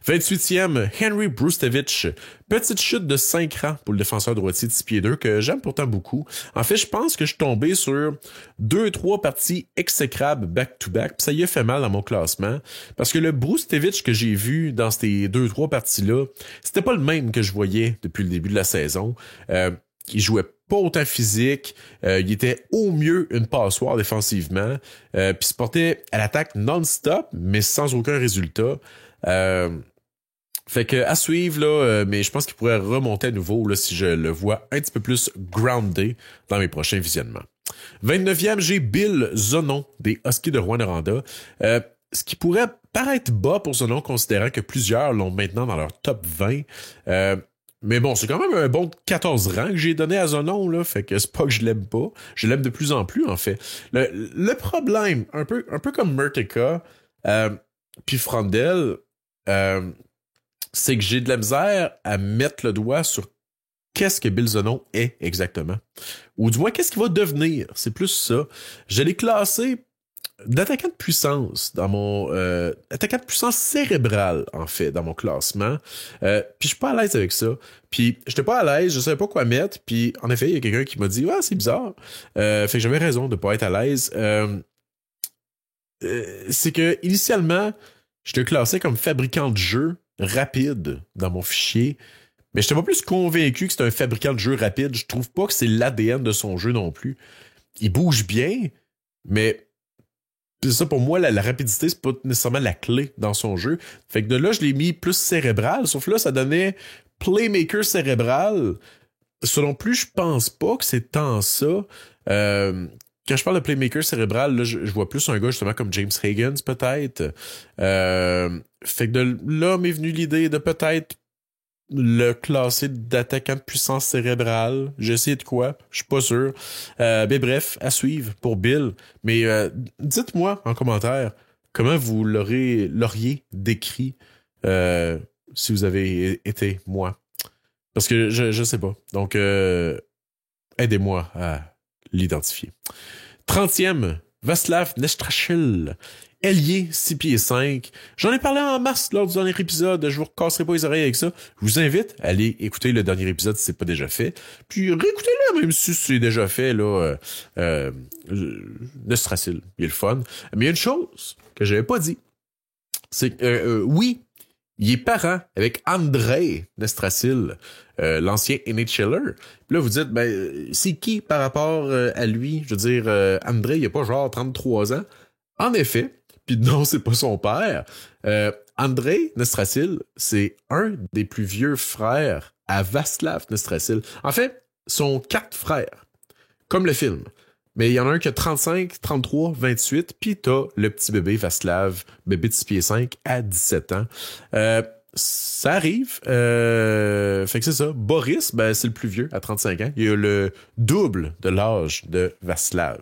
28e, Henry Brustevich. Petite chute de 5 rangs pour le défenseur droitier de 6 pieds 2 que j'aime pourtant beaucoup. En fait, je pense que je suis tombé sur 2-3 parties exécrables back-to-back. Puis ça y a fait mal dans mon classement. Parce que le Brustevich que j'ai vu dans ces 2-3 parties-là, c'était pas le même que je voyais depuis le début de la saison. Il jouait pas autant physique, il était au mieux une passoire défensivement, puis se portait à l'attaque non-stop, mais sans aucun résultat. Fait que à suivre, là, mais je pense qu'il pourrait remonter à nouveau là, si je le vois un petit peu plus groundé dans mes prochains visionnements. 29e, j'ai Bill Zonon des Huskies de Rouyn-Noranda. Ce qui pourrait paraître bas pour Zonon, considérant que plusieurs l'ont maintenant dans leur top 20. Mais bon, c'est quand même un bon 14 rangs que j'ai donné à Zonon, là. Fait que c'est pas que je l'aime pas. Je l'aime de plus en plus, en fait. Le problème, un peu comme Murteka, puis Frondel, c'est que j'ai de la misère à mettre le doigt sur qu'est-ce que Bill Zonon est exactement. Ou du moins, qu'est-ce qu'il va devenir. C'est plus ça. Je l'ai classé d'attaquant de puissance dans mon attaquant de puissance cérébrale en fait dans mon classement. Puis je suis pas à l'aise avec ça. Puis j'étais pas à l'aise, je savais pas quoi mettre. Puis en effet, il y a quelqu'un qui m'a dit "Ah, c'est bizarre." Fait que j'avais raison de pas être à l'aise. C'est que initialement, je te classais comme fabricant de jeux rapide dans mon fichier. Mais j'étais pas plus convaincu que c'est un fabricant de jeux rapide. Je trouve pas que c'est l'ADN de son jeu non plus. Il bouge bien, mais c'est ça, pour moi, la rapidité, c'est pas nécessairement la clé dans son jeu. Fait que de là, je l'ai mis plus cérébral, sauf là, ça donnait playmaker cérébral. Selon plus, je pense pas que c'est tant ça. Quand je parle de playmaker cérébral, là, je vois plus un gars justement comme James Higgins, peut-être. Fait que de là m'est venue l'idée de peut-être le classer d'attaquant de puissance cérébrale. J'ai essayé de quoi? Je suis pas sûr. Mais bref, à suivre pour Bill. Mais dites-moi en commentaire comment vous l'auriez décrit si vous avez été moi. Parce que je sais pas. Donc, aidez-moi à l'identifier. 30e, Václav Nestrachil. Ailier, 6 pieds 5. J'en ai parlé en mars lors du dernier épisode. Je vous recasserai pas les oreilles avec ça. Je vous invite à aller écouter le dernier épisode si c'est pas déjà fait. Puis réécoutez-le même si c'est déjà fait. Là, Nestrachil, il est le fun. Mais il y a une chose que j'avais pas dit. C'est que, oui, il est parent avec Andrei Nestrachil, l'ancien NHLer. Puis là, vous dites, ben, c'est qui par rapport à lui? Je veux dire, Andrei, il a pas genre 33 ans. En effet, puis non, c'est pas son père. Andrei Nestrachil, c'est un des plus vieux frères à Václav Nestrachil. En fait, sont 4 frères, comme le film. Mais il y en a un qui a 35, 33, 28, puis t'as le petit bébé Václav, bébé de 6 pieds 5 à 17 ans. Ça arrive. Fait que c'est ça. Boris, ben, c'est le plus vieux, à 35 ans. Il a le double de l'âge de Václav.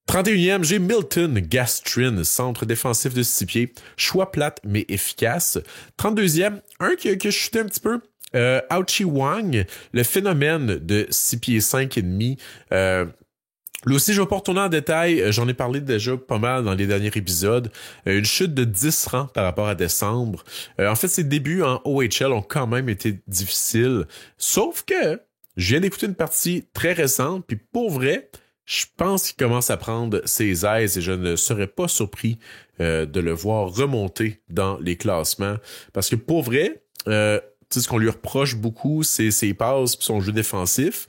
31e, j'ai Milton Gastrin, centre défensif de 6 pieds. Choix plate, mais efficace. 32e, un qui a chuté un petit peu. Aochi Wang, le phénomène de 6 pieds 5 et demi. Lui aussi, je vais pas retourner en détail. J'en ai parlé déjà pas mal dans les derniers épisodes. Une chute de 10 rangs par rapport à décembre. En fait, ses débuts en OHL ont quand même été difficiles. Sauf que je viens d'écouter une partie très récente, puis pour vrai, je pense qu'il commence à prendre ses aises et je ne serais pas surpris de le voir remonter dans les classements. Parce que pour vrai, ce qu'on lui reproche beaucoup, c'est ses passes et son jeu défensif.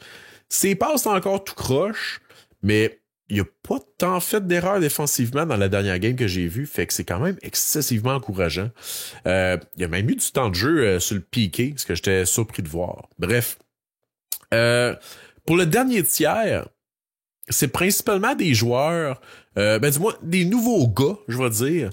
Ses passes sont encore tout croche, mais il n'y a pas tant fait d'erreurs défensivement dans la dernière game que j'ai vue, fait que c'est quand même excessivement encourageant. Il y a même eu du temps de jeu sur le piqué, ce que j'étais surpris de voir. Bref. Pour le dernier tiers, c'est principalement des joueurs, du moins des nouveaux gars, je vais dire,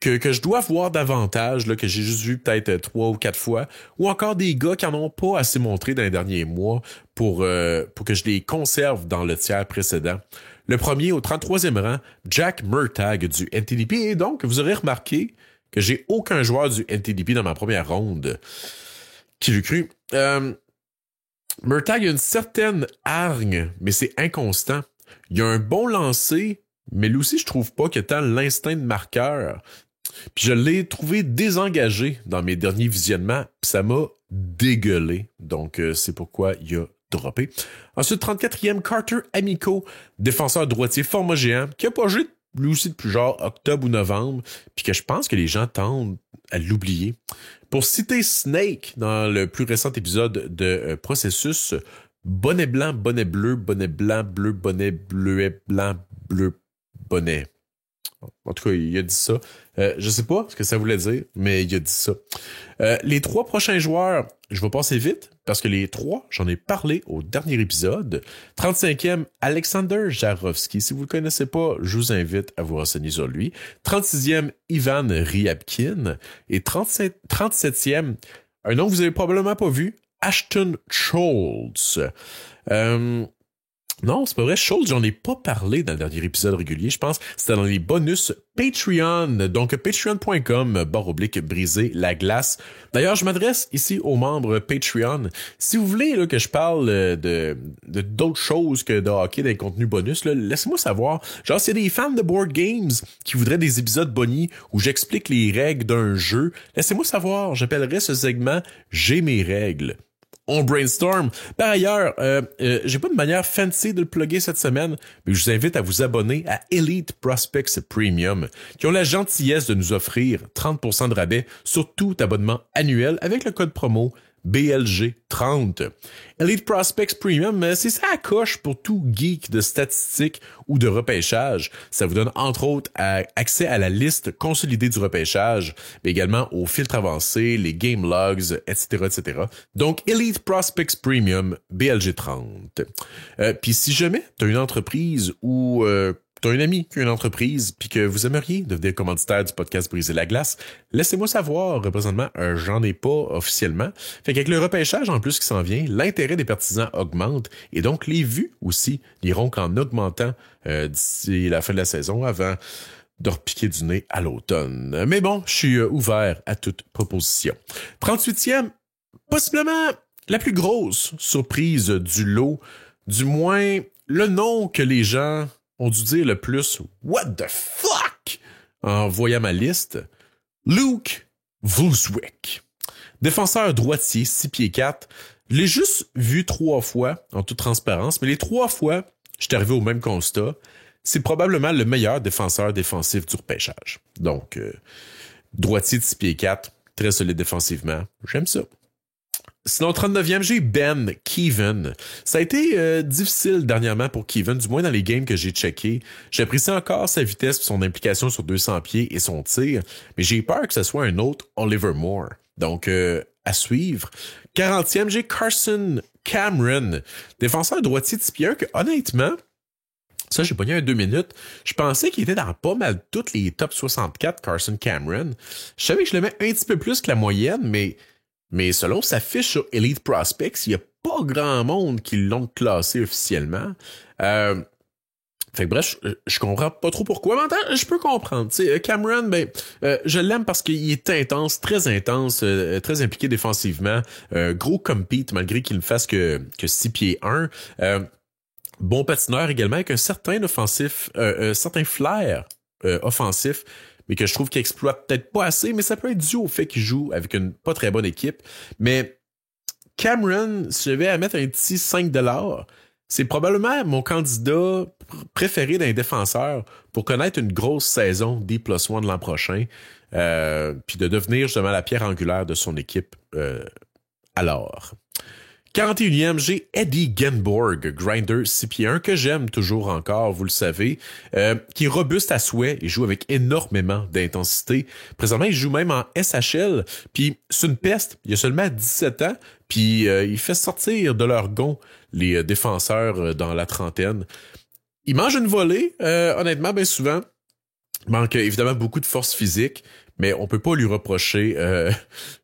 que je dois voir davantage, là, que j'ai juste vu peut-être 3 ou 4 fois, ou encore des gars qui en ont pas assez montré dans les derniers mois pour que je les conserve dans le tiers précédent. Le premier, au 33e rang, Jack Murtagh du NTDP, et donc, vous aurez remarqué que j'ai aucun joueur du NTDP dans ma première ronde. Qui l'eût cru? Murtagh a une certaine hargne, mais c'est inconstant. Il a un bon lancer, mais lui aussi, je trouve pas qu'il a tant l'instinct de marqueur. Puis je l'ai trouvé désengagé dans mes derniers visionnements, puis ça m'a dégueulé. Donc, c'est pourquoi il a droppé. Ensuite, 34e, Carter Amico, défenseur droitier format géant, qui a pas joué lui aussi depuis genre octobre ou novembre, puis que je pense que les gens tendent à l'oublier. Pour citer Snake dans le plus récent épisode de Processus, bonnet blanc, bonnet bleu, bonnet blanc, bleu, bonnet bleuet, blanc, bleu, bonnet. En tout cas, il a dit ça. Je sais pas ce que ça voulait dire, mais il a dit ça. Les 3 prochains joueurs, je vais passer vite, parce que les 3, j'en ai parlé au dernier épisode. 35e, Alexander Jarovski. Si vous le connaissez pas, je vous invite à vous renseigner sur lui. 36e, Ivan Ryabkin. Et 37e, un nom que vous avez probablement pas vu, Ashton Schultz. Non, c'est pas vrai. Schultz, j'en ai pas parlé dans le dernier épisode régulier. Je pense que c'était dans les bonus Patreon. Donc, patreon.com/briser la glace. D'ailleurs, je m'adresse ici aux membres Patreon. Si vous voulez là, que je parle de d'autres choses que de hockey, des contenus bonus, là, laissez-moi savoir. Genre, s'il y a des fans de board games qui voudraient des épisodes bonus où j'explique les règles d'un jeu, laissez-moi savoir. J'appellerai ce segment « J'ai mes règles ». On brainstorm. Par ailleurs, j'ai pas de manière fancy de le plugger cette semaine, mais je vous invite à vous abonner à Elite Prospects Premium, qui ont la gentillesse de nous offrir 30% de rabais sur tout abonnement annuel avec le code promo BLG30. Elite Prospects Premium, c'est ça à coche pour tout geek de statistiques ou de repêchage. Ça vous donne entre autres accès à la liste consolidée du repêchage, mais également aux filtres avancés, les game logs, etc., etc. Donc, Elite Prospects Premium BLG30. Puis si jamais tu as une entreprise ou t'as un ami qui a une entreprise puis que vous aimeriez devenir commanditaire du podcast Briser la glace, laissez-moi savoir. Présentement, j'en ai pas officiellement. Fait qu'avec le repêchage en plus qui s'en vient, l'intérêt des partisans augmente et donc les vues aussi n'iront qu'en augmentant d'ici la fin de la saison avant de repiquer du nez à l'automne. Mais bon, je suis ouvert à toute proposition. 38e, possiblement la plus grosse surprise du lot, du moins le nom que les gens ont dû dire le plus « What the fuck ?» en voyant ma liste. Luke Vuzwick. Défenseur droitier, 6 pieds 4. Je l'ai juste vu 3 fois, en toute transparence, mais les 3 fois, j'étais arrivé au même constat. C'est probablement le meilleur défenseur défensif du repêchage. Donc, droitier de 6 pieds 4, très solide défensivement. J'aime ça. Sinon, 39e, j'ai Ben Keevan. Ça a été difficile dernièrement pour Keevan, du moins dans les games que j'ai checkés. J'apprécie encore sa vitesse, son implication sur 200 pieds et son tir, mais j'ai peur que ce soit un autre Oliver Moore. Donc, à suivre. 40e, j'ai Carson Cameron, défenseur droitier de 6 pieds 1, que honnêtement, ça, j'ai pogné un 2 minutes. Je pensais qu'il était dans pas mal toutes les top 64, Carson Cameron. Je savais que je le mets un petit peu plus que la moyenne, mais selon sa fiche sur Elite Prospects, il n'y a pas grand monde qui l'ont classé officiellement. Fait Fait que bref, je comprends pas trop pourquoi, mais en même temps, je peux comprendre. Tu sais, Cameron, je l'aime parce qu'il est intense, très impliqué défensivement, gros compete malgré qu'il ne fasse que 6 pieds 1. Bon patineur également avec un certain certain flair offensif, mais que je trouve qu'il exploite peut-être pas assez, mais ça peut être dû au fait qu'il joue avec une pas très bonne équipe. Mais Cameron, si j'avais à mettre un petit 5$, c'est probablement mon candidat préféré d'un défenseur pour connaître une grosse saison D+1 l'an prochain, puis de devenir justement la pierre angulaire de son équipe alors. 41e, j'ai Eddie Genborg, grinder 6 pieds 1, que j'aime toujours encore, vous le savez, qui est robuste à souhait et joue avec énormément d'intensité. Présentement, il joue même en SHL, puis c'est une peste. Il a seulement 17 ans, puis il fait sortir de leur gond les défenseurs dans la trentaine. Il mange une volée, honnêtement, bien souvent. Il manque évidemment beaucoup de force physique, mais on peut pas lui reprocher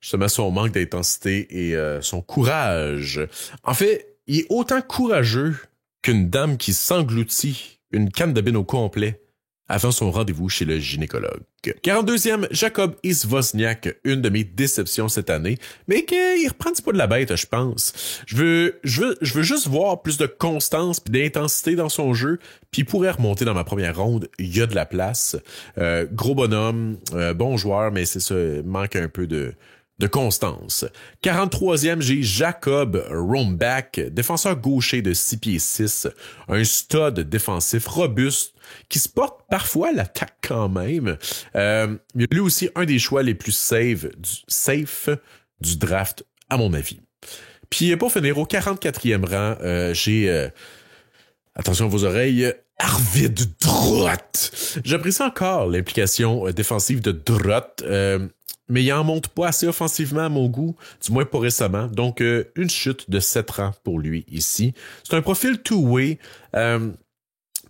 justement son manque d'intensité et son courage. En fait, il est autant courageux qu'une dame qui s'engloutit une canne de bine au complet avant son rendez-vous chez le gynécologue. 42e, Jakub Izvozniak, une de mes déceptions cette année, mais qu'il reprend du poids de la bête, je pense. Je veux juste voir plus de constance et d'intensité dans son jeu, puis il pourrait remonter dans ma première ronde. Il y a de la place. Gros bonhomme, bon joueur, mais c'est ça, manque un peu de constance. 43e, j'ai Jacob Rombach, défenseur gaucher de 6 pieds 6, un stud défensif robuste qui se porte parfois à l'attaque quand même. Lui aussi, un des choix les plus safe du draft, à mon avis. Puis pour finir, au 44e rang, j'ai... attention à vos oreilles... Arvid Drott. J'apprécie encore l'implication défensive de Drott, mais il en monte pas assez offensivement à mon goût, du moins pas récemment. Donc, une chute de 7 rangs pour lui ici. C'est un profil two-way.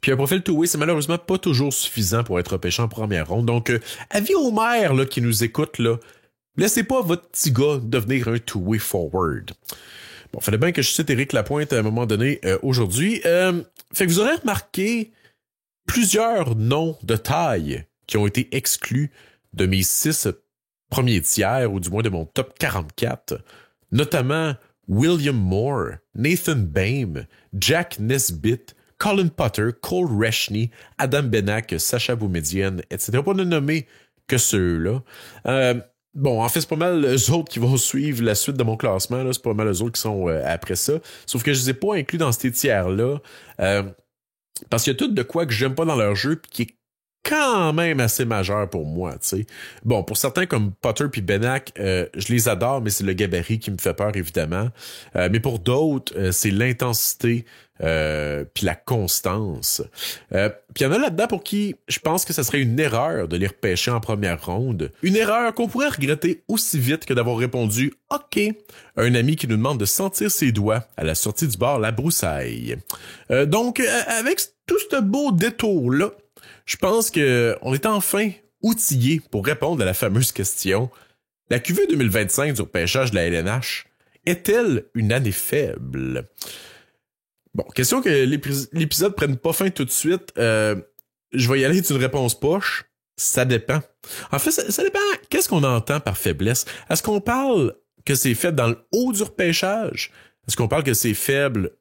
Puis un profil two-way, c'est malheureusement pas toujours suffisant pour être repêché en première ronde. Donc, avis aux mères là, qui nous écoutent, là, laissez pas votre petit gars devenir un two-way forward. Bon, fallait bien que je cite Éric Lapointe à un moment donné aujourd'hui. Fait que vous aurez remarqué plusieurs noms de taille qui ont été exclus de mes 6 premiers tiers, ou du moins de mon top 44, notamment William Moore, Nathan Bame, Jack Nesbitt, Colin Potter, Cole Reshney, Adam Benak, Sacha Boumedienne, etc. Pour ne nommer que ceux-là. Bon, en fait, c'est pas mal eux autres qui vont suivre la suite de mon classement. Là. C'est pas mal eux autres qui sont après ça. Sauf que je les ai pas inclus dans ces tiers-là. Parce qu'il y a tout de quoi que j'aime pas dans leur jeu puis qui est quand même assez majeur pour moi, tu sais. Bon, pour certains comme Potter puis Benak, je les adore, mais c'est le gabarit qui me fait peur, évidemment. Mais pour d'autres, c'est l'intensité puis la constance. Puis il y en a là-dedans pour qui je pense que ça serait une erreur de les repêcher en première ronde. Une erreur qu'on pourrait regretter aussi vite que d'avoir répondu « OK » à un ami qui nous demande de sentir ses doigts à la sortie du bar La Broussaille. Donc, avec tout ce beau détour-là, je pense qu'on est enfin outillé pour répondre à la fameuse question. La QV 2025 du repêchage de la LNH est-elle une année faible? Bon, question que l'épisode prenne pas fin tout de suite. Je vais y aller d'une réponse poche. Ça dépend. En fait, ça dépend. Qu'est-ce qu'on entend par faiblesse? Est-ce qu'on parle que c'est faible dans le haut du repêchage? Est-ce qu'on parle que c'est faible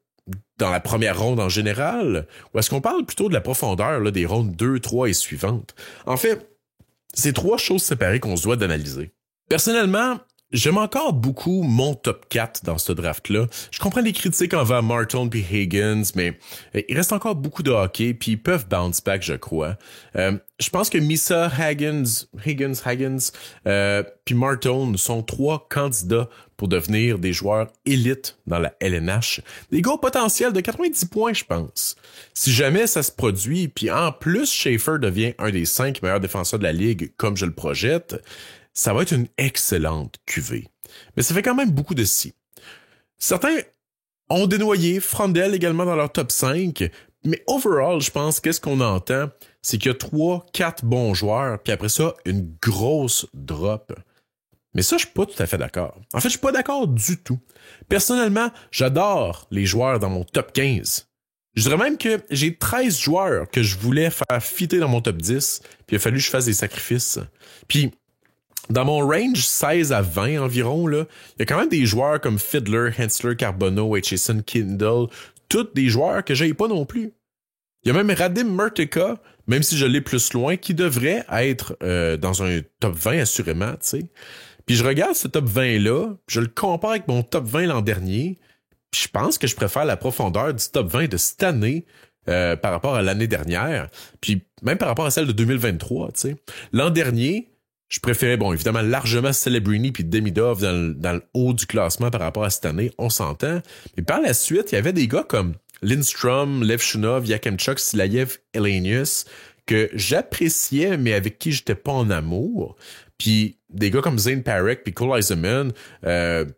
dans la première ronde en général? Ou est-ce qu'on parle plutôt de la profondeur là, des rondes 2, 3 et suivantes? En fait, c'est 3 choses séparées qu'on se doit d'analyser. Personnellement, j'aime encore beaucoup mon top 4 dans ce draft-là. Je comprends les critiques envers Martin puis Higgins, mais il reste encore beaucoup de hockey, puis ils peuvent bounce back, je crois. Je pense que Misa, Higgins, puis Martin sont 3 candidats pour devenir des joueurs élites dans la LNH. Des gros potentiels de 90 points, je pense. Si jamais ça se produit, puis en plus Schaefer devient un des 5 meilleurs défenseurs de la Ligue, comme je le projette, ça va être une excellente cuvée. Mais ça fait quand même beaucoup de si. Certains ont dénoyé Frondel également dans leur top 5, mais overall, je pense qu'est-ce qu'on entend, c'est qu'il y a 3-4 bons joueurs, puis après ça, une grosse drop. Mais ça, je suis pas tout à fait d'accord. En fait, je suis pas d'accord du tout. Personnellement, j'adore les joueurs dans mon top 15. Je dirais même que j'ai 13 joueurs que je voulais faire fitter dans mon top 10, puis il a fallu que je fasse des sacrifices. Puis, dans mon range 16 à 20 environ, là, il y a quand même des joueurs comme Fiddler, Hensler, Carbono, Hutchison, Kindle, tous des joueurs que j'aille pas non plus. Il y a même Radim Murtica, même si je l'ai plus loin, qui devrait être dans un top 20 assurément, tu sais. Puis je regarde ce top 20-là, je le compare avec mon top 20 l'an dernier, puis je pense que je préfère la profondeur du top 20 de cette année par rapport à l'année dernière, puis même par rapport à celle de 2023, tu sais. L'an dernier, je préférais, bon, évidemment, largement Celebrini puis Demidov dans le haut du classement par rapport à cette année, on s'entend. Mais par la suite, il y avait des gars comme Lindstrom, Levchunov, Yakemchuk, Silayev, Elenius, que j'appréciais, mais avec qui j'étais pas en amour. Puis des gars comme Zane Parek, puis Cole Eisenman,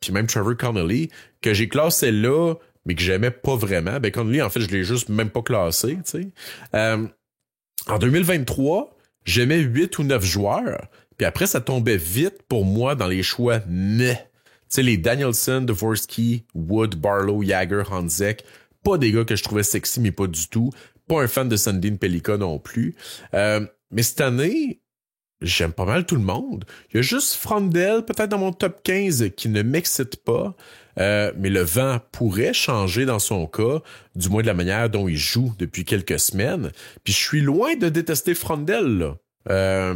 puis même Trevor Connolly, que j'ai classé là, mais que j'aimais pas vraiment. Ben Connolly, en fait, je l'ai juste même pas classé, tu sais. En 2023, j'aimais 8 ou 9 joueurs, puis après, ça tombait vite pour moi dans les choix mais. Tu sais, les Danielson, Dvorsky, Wood, Barlow, Jagger, Hanzek, pas des gars que je trouvais sexy, mais pas du tout. Pas un fan de Sandin Pelika non plus. Mais cette année, j'aime pas mal tout le monde. Il y a juste Frondel, peut-être dans mon top 15, qui ne m'excite pas. Mais le vent pourrait changer dans son cas, du moins de la manière dont il joue depuis quelques semaines. Puis je suis loin de détester Frondel, là.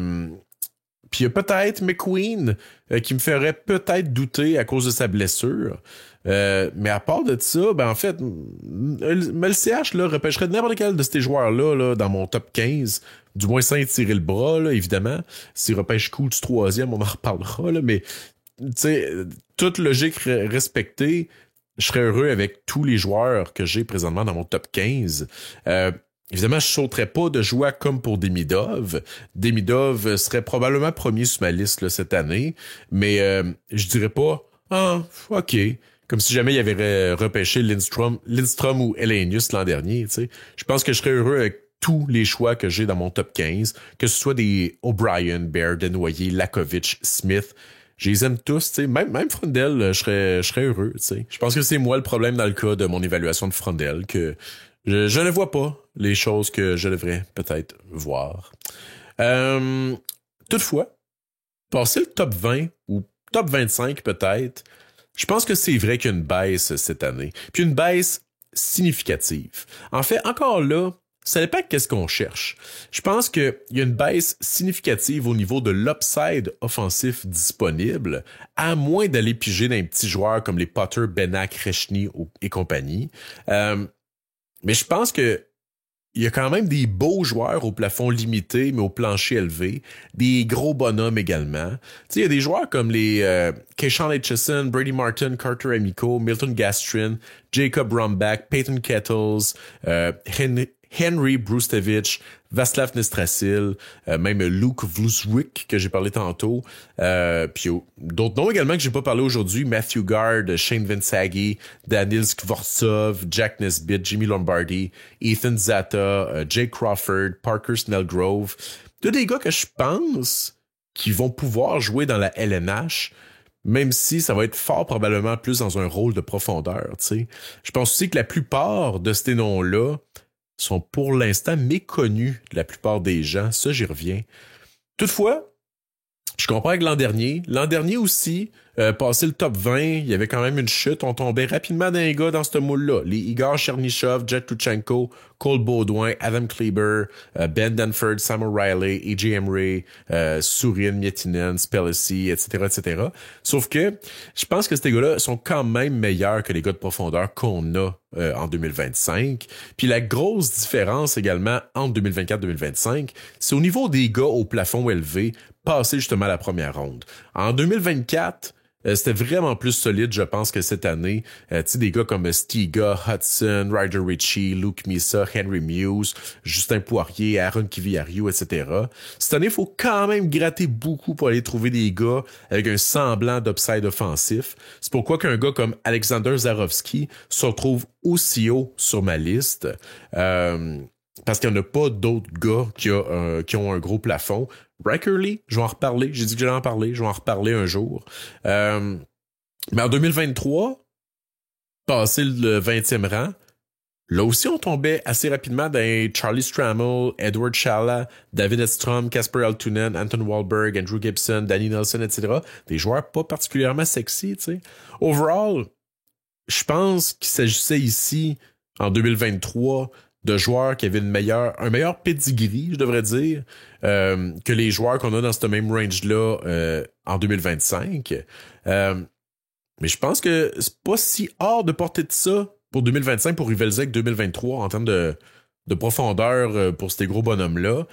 Puis il y a peut-être McQueen qui me ferait peut-être douter à cause de sa blessure. Mais à part de ça, ben en fait, le CH là, repêcherait n'importe quel de ces joueurs-là là, dans mon top 15. Du moins sans tirer le bras, là, évidemment. S'il repêche Cool du troisième, on en reparlera. Là, mais tu sais, toute logique respectée, je serais heureux avec tous les joueurs que j'ai présentement dans mon top 15. Évidemment, je sauterais pas de jouer comme pour Demidov. Demidov serait probablement premier sur ma liste là, cette année, mais je dirais pas « Ah, ok », comme si jamais il avait repêché Lindstrom ou Elenius l'an dernier. Tu sais. Je pense que je serais heureux avec tous les choix que j'ai dans mon top 15, que ce soit des O'Brien, Baird, Desnoyers, Lakovic, Smith. Je les aime tous, tu sais. Même Frondel, je serais heureux, tu sais. Je pense que c'est moi le problème dans le cas de mon évaluation de Frondel, que je ne vois pas les choses que je devrais peut-être voir. Toutefois, passer le top 20 ou top 25 peut-être, je pense que c'est vrai qu'il y a une baisse cette année. Puis une baisse significative. En fait, encore là, ça dépend de qu'est-ce qu'on cherche. Je pense qu'il y a une baisse significative au niveau de l'upside offensif disponible, à moins d'aller piger dans les petits joueurs comme les Potter, Benak, Rechny et compagnie. Mais je pense que il y a quand même des beaux joueurs au plafond limité, mais au plancher élevé. Des gros bonhommes également. Tu sais, il y a des joueurs comme les Keyshawn Hutchison, Brady Martin, Carter Amico, Milton Gastrin, Jacob Rumbach, Peyton Kettles, Henry Brustevich, Václav Nestrasil, même Luke Vluswick que j'ai parlé tantôt, puis d'autres noms également que j'ai pas parlé aujourd'hui, Matthew Gard, Shane Vinsagi, Daniel Skvortsov, Jack Nesbitt, Jimmy Lombardi, Ethan Zata, Jake Crawford, Parker Snellgrove, tous des gars que je pense qui vont pouvoir jouer dans la LNH, même si ça va être fort probablement plus dans un rôle de profondeur, tu sais. Je pense aussi que la plupart de ces noms-là sont pour l'instant méconnus de la plupart des gens. Ça, j'y reviens. Toutefois, je comprends que l'an dernier aussi, passé le top 20, il y avait quand même une chute. On tombait rapidement d'un gars dans ce moule-là. Les Igor Chernyshov, Jet Tuchenko, Cole Baudouin, Adam Kleber, Ben Danford, Sam O'Reilly, A.J. Emray, Sourin, Mietinen, Spellacy, etc., etc. Sauf que je pense que ces gars-là sont quand même meilleurs que les gars de profondeur qu'on a en 2025. Puis la grosse différence également entre 2024 et 2025, c'est au niveau des gars au plafond élevé, passer justement à la première ronde. En 2024, c'était vraiment plus solide, je pense, que cette année. Tu sais, des gars comme Stiga, Hudson, Ryder Ritchie, Luke Misa, Henry Muse, Justin Poirier, Aaron Kiviario, etc. Cette année, il faut quand même gratter beaucoup pour aller trouver des gars avec un semblant d'upside offensif. C'est pourquoi qu'un gars comme Alexander Zarovski se retrouve aussi haut sur ma liste. Parce qu'il n'y en a pas d'autres gars qui ont un gros plafond. Brackerly, je vais en reparler. J'ai dit que j'allais en parler. Je vais en reparler un jour. Mais en 2023, passer le 20e rang, Là aussi, on tombait assez rapidement dans Charlie Strammel, Edward Chala, David Edstrom, Casper Altunen, Anton Wahlberg, Andrew Gibson, Danny Nelson, etc. Des joueurs pas particulièrement sexy, tu sais. Overall, je pense qu'il s'agissait ici, en 2023, de joueurs qui avaient un meilleur pedigree, je devrais dire, que les joueurs qu'on a dans ce même range-là en 2025. Mais je pense que c'est pas si hors de portée de ça pour 2025 pour rivaliser avec 2023 en termes de profondeur pour ces gros bonhommes-là.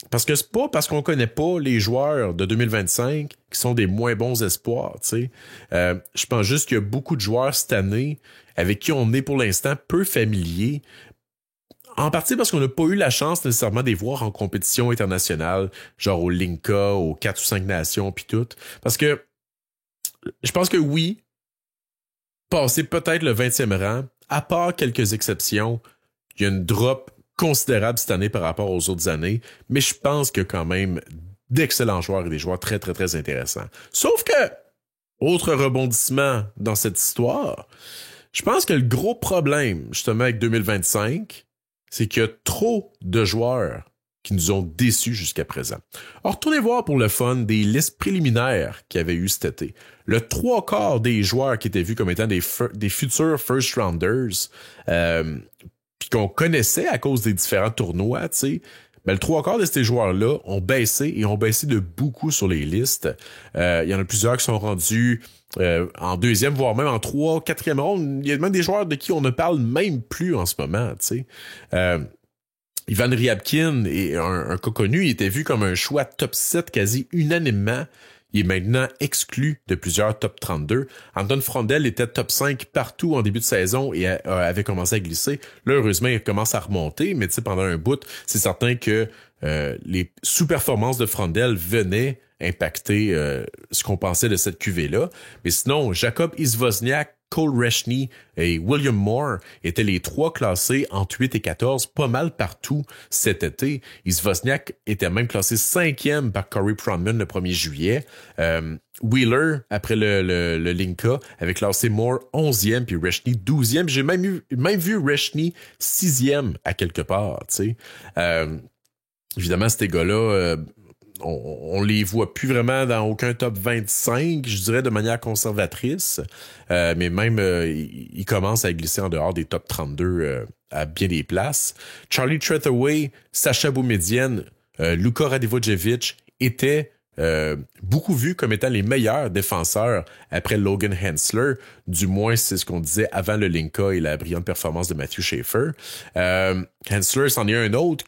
Parce que c'est pas parce qu'on connaît pas les joueurs de 2025 qui sont des moins bons espoirs, tu sais. Je pense juste qu'il y a beaucoup de joueurs cette année avec qui on est pour l'instant peu familiers. En partie parce qu'on n'a pas eu la chance nécessairement de les voir en compétition internationale, genre au Linka, aux 4 ou 5 nations, puis tout. Parce que je pense que oui, passer peut-être le 20e rang, à part quelques exceptions, il y a une drop considérable cette année par rapport aux autres années, mais je pense qu'il y a quand même d'excellents joueurs et des joueurs très, très, très intéressants. Sauf que, autre rebondissement dans cette histoire, je pense que le gros problème, justement, avec 2025, c'est qu'il y a trop de joueurs qui nous ont déçus jusqu'à présent. Alors, retournez voir pour le fun des listes préliminaires qu'il y avait eu cet été. Le 3/4 des joueurs qui étaient vus comme étant des futurs first-rounders, puis qu'on connaissait à cause des différents tournois, tu sais, ben, le 3/4 de ces joueurs-là ont baissé et ont baissé de beaucoup sur les listes. Il y en a plusieurs qui sont rendus en deuxième, voire même en 3, 4e ronde. Il y a même des joueurs de qui on ne parle même plus en ce moment, tu sais. Ivan Ryabkin, un cas connu, il était vu comme un choix top 7 quasi unanimement. Il est maintenant exclu de plusieurs top 32. Anton Frondel était top 5 partout en début de saison et avait commencé à glisser. Là, heureusement, il commence à remonter, mais tu sais, pendant un bout, c'est certain que les sous-performances de Frondel venaient impacter ce qu'on pensait de cette cuvée-là. Mais sinon, Jacob Izvozniak, Cole Reshny et William Moore étaient les 3 classés entre 8 et 14 pas mal partout cet été. Izvozniak était même classé 5e par Corey Pronman le 1er juillet. Wheeler, après le Linka, avait classé Moore 11e puis Reshny 12e. J'ai même vu Reshny 6e à quelque part, tu sais. Évidemment, ces gars-là... on les voit plus vraiment dans aucun top 25, je dirais de manière conservatrice, mais même ils commencent à glisser en dehors des top 32 à bien des places. Charlie Trethewey, Sacha Boumedienne, Luka Radivojevic étaient beaucoup vus comme étant les meilleurs défenseurs après Logan Hensler, du moins c'est ce qu'on disait avant le Linka et la brillante performance de Matthew Schaefer. Hensler, c'en est un autre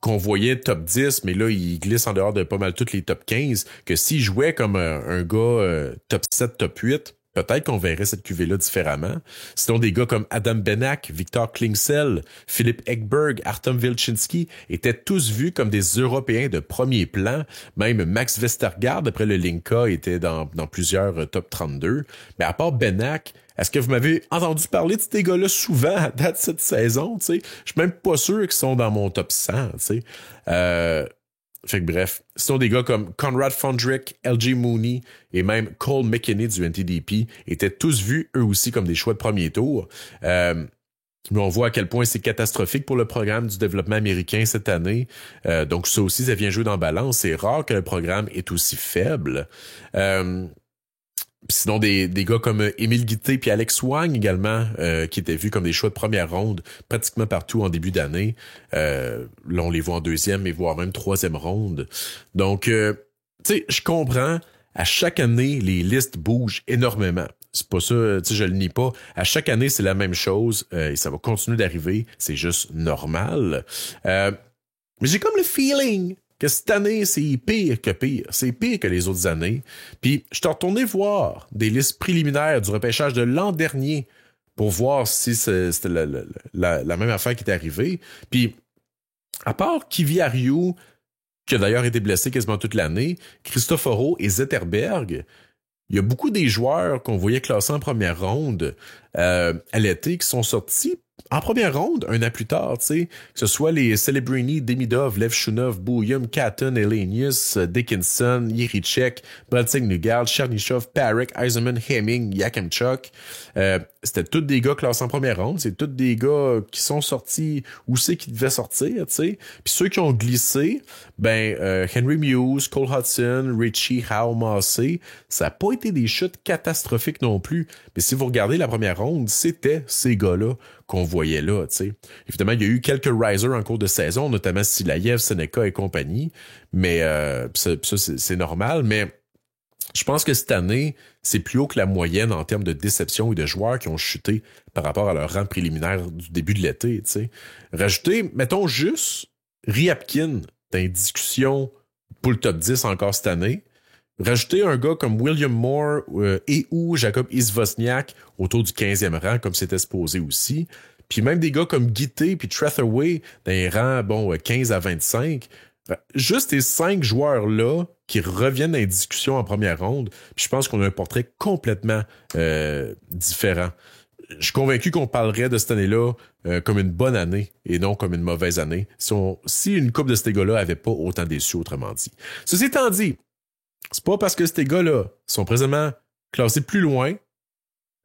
qu'on voyait top 10, mais là, il glisse en dehors de pas mal toutes les top 15, que s'il jouait comme un gars top 7, top 8, peut-être qu'on verrait cette cuvée-là différemment. Sinon, des gars comme Adam Benak, Victor Klingsel, Philippe Ekberg, Artem Vilchinski étaient tous vus comme des Européens de premier plan. Même Max Vestergaard, après le Linka, était dans plusieurs top 32. Mais à part Benak, est-ce que vous m'avez entendu parler de ces gars-là souvent à date de cette saison? Tu sais? Je suis même pas sûr qu'ils sont dans mon top 100. Tu sais? Fait que bref, ce sont des gars comme Conrad Fondrick, LG Mooney et même Cole McKinney du NTDP étaient tous vus eux aussi comme des choix de premier tour. Mais on voit à quel point c'est catastrophique pour le programme du développement américain cette année. Donc ça aussi, ça vient jouer dans la balance. C'est rare que le programme est aussi faible. Puis sinon, des gars comme Émile Guité puis Alex Wang également, qui étaient vus comme des choix de première ronde pratiquement partout en début d'année. Là, on les voit en deuxième, mais voire même troisième ronde. Donc, tu sais, je comprends, à chaque année, les listes bougent énormément. C'est pas ça, tu sais, je le nie pas. À chaque année, c'est la même chose et ça va continuer d'arriver. C'est juste normal. Mais j'ai comme le feeling que cette année, c'est pire que pire. C'est pire que les autres années. Puis, je suis retourné voir des listes préliminaires du repêchage de l'an dernier pour voir si c'était la même affaire qui était arrivée. Puis, à part Kivi Ariou, qui a d'ailleurs été blessé quasiment toute l'année, Christoforo et Zetterberg, il y a beaucoup des joueurs qu'on voyait classés en première ronde à l'été qui sont sortis en première ronde, un an plus tard, tu sais, que ce soit les Celebrini, Demidov, Lev Shunov, Bouillum, Katten, Elenius, Dickinson, Yerichek, Brantsig, Nugard, Chernyshov, Parekh, Eisenman, Hemming, Yakimchuk, c'était tous des gars classés en première ronde, c'est tous des gars qui sont sortis où c'est qu'ils devaient sortir, tu sais. Puis ceux qui ont glissé, Henry Muse, Cole Hudson, Richie, Howe, Massey, ça n'a pas été des chutes catastrophiques non plus. Mais si vous regardez la première ronde, c'était ces gars-là qu'on voyait là, tu sais. Évidemment, il y a eu quelques risers en cours de saison, notamment Silayev, Seneca et compagnie, mais ça c'est normal, mais je pense que cette année, c'est plus haut que la moyenne en termes de déception et de joueurs qui ont chuté par rapport à leur rang préliminaire du début de l'été, tu sais. Rajouter, mettons juste Ryabkin dans les discussions pour le top 10 encore cette année. Rajouter un gars comme William Moore et ou Jacob Izvosniak autour du 15e rang, comme c'était supposé aussi. Puis même des gars comme Guité puis Trethaway dans les rangs 15 à 25. Juste ces 5 joueurs-là qui reviennent dans les discussions en première ronde, puis je pense qu'on a un portrait complètement différent. Je suis convaincu qu'on parlerait de cette année-là comme une bonne année et non comme une mauvaise année si une couple de ces gars-là avait pas autant déçu, autrement dit. Ceci étant dit, c'est pas parce que ces gars-là sont présentement classés plus loin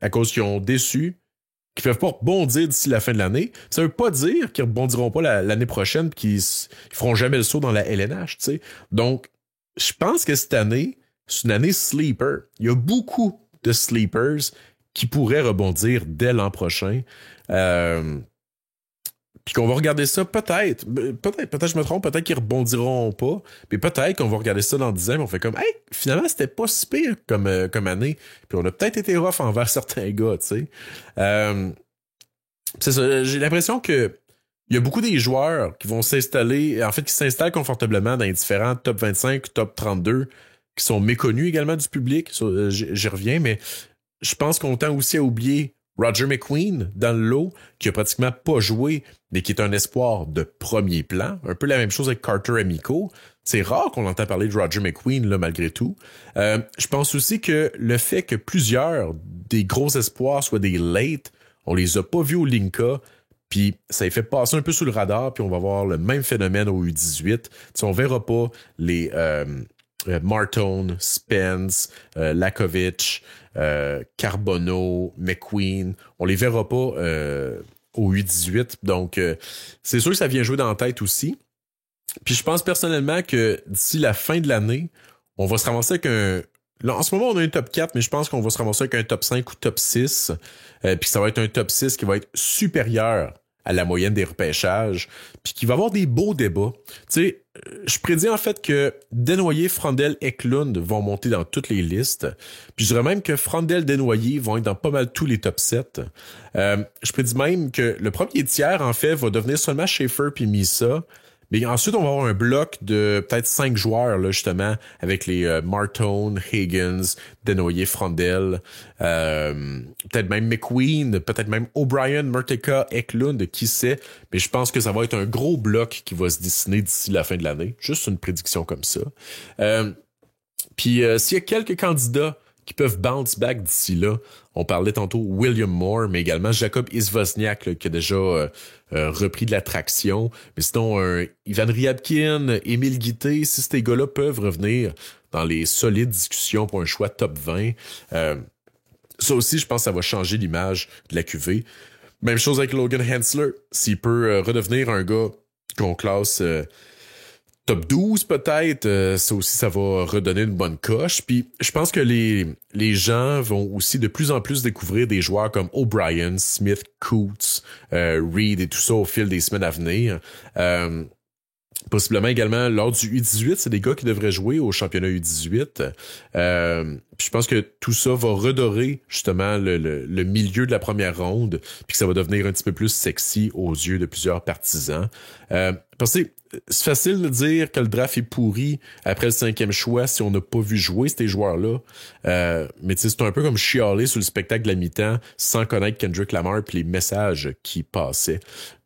à cause qu'ils ont déçu qu'ils peuvent pas rebondir d'ici la fin de l'année. Ça veut pas dire qu'ils rebondiront pas l'année prochaine et qu'ils feront jamais le saut dans la LNH, tu sais. Donc, je pense que cette année, c'est une année sleeper. Il y a beaucoup de sleepers qui pourraient rebondir dès l'an prochain. Puis qu'on va regarder ça peut-être je me trompe, peut-être qu'ils rebondiront pas, mais peut-être qu'on va regarder ça dans 10 ans et on fait comme, hey, finalement, c'était pas si pire comme année, puis on a peut-être été rough envers certains gars, tu sais. C'est ça, j'ai l'impression que il y a beaucoup des joueurs qui vont s'installer, en fait, qui s'installent confortablement dans les différents top 25, top 32, qui sont méconnus également du public, j'y reviens, mais je pense qu'on tend aussi à oublier Roger McQueen dans le lot, qui a pratiquement pas joué, mais qui est un espoir de premier plan. Un peu la même chose avec Carter Amico. C'est rare qu'on entend parler de Roger McQueen, là, malgré tout. Je pense aussi que le fait que plusieurs des gros espoirs soient des late, on les a pas vus au Linka, puis ça les fait passer un peu sous le radar, puis on va voir le même phénomène au U18. T'sais, on verra pas les Martone, Spence, Lakovic, Carbonneau, McQueen, on les verra pas au U18, donc c'est sûr que ça vient jouer dans la tête aussi. Puis je pense personnellement que d'ici la fin de l'année, on va se ramasser avec là, en ce moment, on a un top 4, mais je pense qu'on va se ramasser avec un top 5 ou top 6, puis ça va être un top 6 qui va être supérieur à la moyenne des repêchages, puis qui va avoir des beaux débats. Tu sais, je prédis en fait que Desnoyers, Frandel, Eklund vont monter dans toutes les listes. Puis je dirais même que Frandel, Desnoyers vont être dans pas mal tous les top 7. Je prédis même que le premier tiers, en fait, va devenir seulement Schaefer puis Misa. Mais ensuite, on va avoir un bloc de peut-être 5 joueurs, là, justement, avec les Martone, Higgins, Desnoyers, Frandel, peut-être même McQueen, peut-être même O'Brien, Murteka, Eklund, qui sait. Mais je pense que ça va être un gros bloc qui va se dessiner d'ici la fin de l'année. Juste une prédiction comme ça. Puis s'il y a quelques candidats qui peuvent bounce back d'ici là. On parlait tantôt William Moore, mais également Jacob Izvosniak là, qui a déjà repris de la traction. Mais sinon, Ivan Ryabkin, Émile Guité, si ces gars-là peuvent revenir dans les solides discussions pour un choix top 20, ça aussi, je pense que ça va changer l'image de la QV. Même chose avec Logan Hensler. S'il peut redevenir un gars qu'on classe top 12 peut-être, ça aussi, ça va redonner une bonne coche. Puis je pense que les gens vont aussi de plus en plus découvrir des joueurs comme O'Brien, Smith, Coots, Reed et tout ça au fil des semaines à venir. Possiblement également lors du U18, c'est des gars qui devraient jouer au championnat U18. Puis je pense que tout ça va redorer justement le milieu de la première ronde, puis que ça va devenir un petit peu plus sexy aux yeux de plusieurs partisans. Pensez, c'est facile de dire que le draft est pourri après le 5e choix si on n'a pas vu jouer ces joueurs-là. Mais tu sais, c'est un peu comme chialer sur le spectacle de la mi-temps sans connaître Kendrick Lamar puis les messages qui passaient.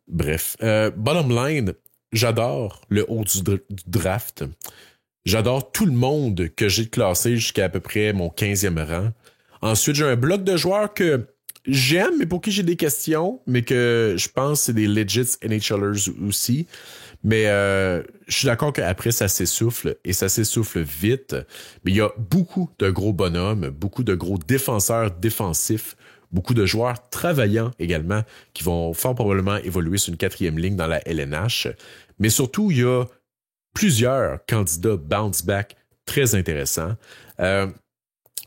Bref, bottom line, j'adore le haut du draft. J'adore tout le monde que j'ai classé jusqu'à peu près mon 15e rang. Ensuite, j'ai un bloc de joueurs que j'aime, mais pour qui j'ai des questions, mais que je pense que c'est des legit NHLers aussi. Mais je suis d'accord qu'après, ça s'essouffle, et ça s'essouffle vite. Mais il y a beaucoup de gros bonhommes, beaucoup de gros défenseurs défensifs, beaucoup de joueurs travaillants également, qui vont fort probablement évoluer sur une 4e ligne dans la LNH. Mais surtout, il y a plusieurs candidats bounce-back très intéressants.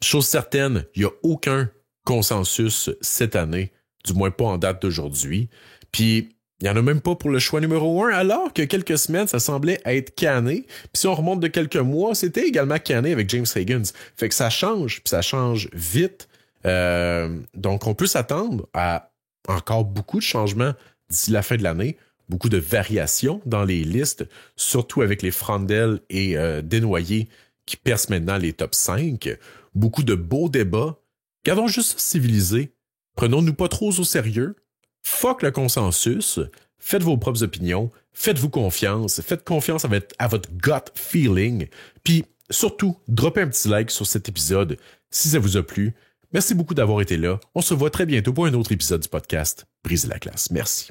Chose certaine, il n'y a aucun consensus cette année, du moins pas en date d'aujourd'hui. Puis, il n'y en a même pas pour le choix numéro 1, alors que quelques semaines, ça semblait être canné. Puis si on remonte de quelques mois, c'était également canné avec James Higgins. Fait que ça change, puis ça change vite. Donc, on peut s'attendre à encore beaucoup de changements d'ici la fin de l'année, beaucoup de variations dans les listes, surtout avec les Frandel et Desnoyers qui percent maintenant les top 5. Beaucoup de beaux débats. Gardons juste civilisé. Prenons-nous pas trop au sérieux. Fuck le consensus. Faites vos propres opinions. Faites-vous confiance. Faites confiance à votre gut feeling. Puis, surtout, droppez un petit like sur cet épisode si ça vous a plu. Merci beaucoup d'avoir été là. On se revoit très bientôt pour un autre épisode du podcast Briser la glace. Merci.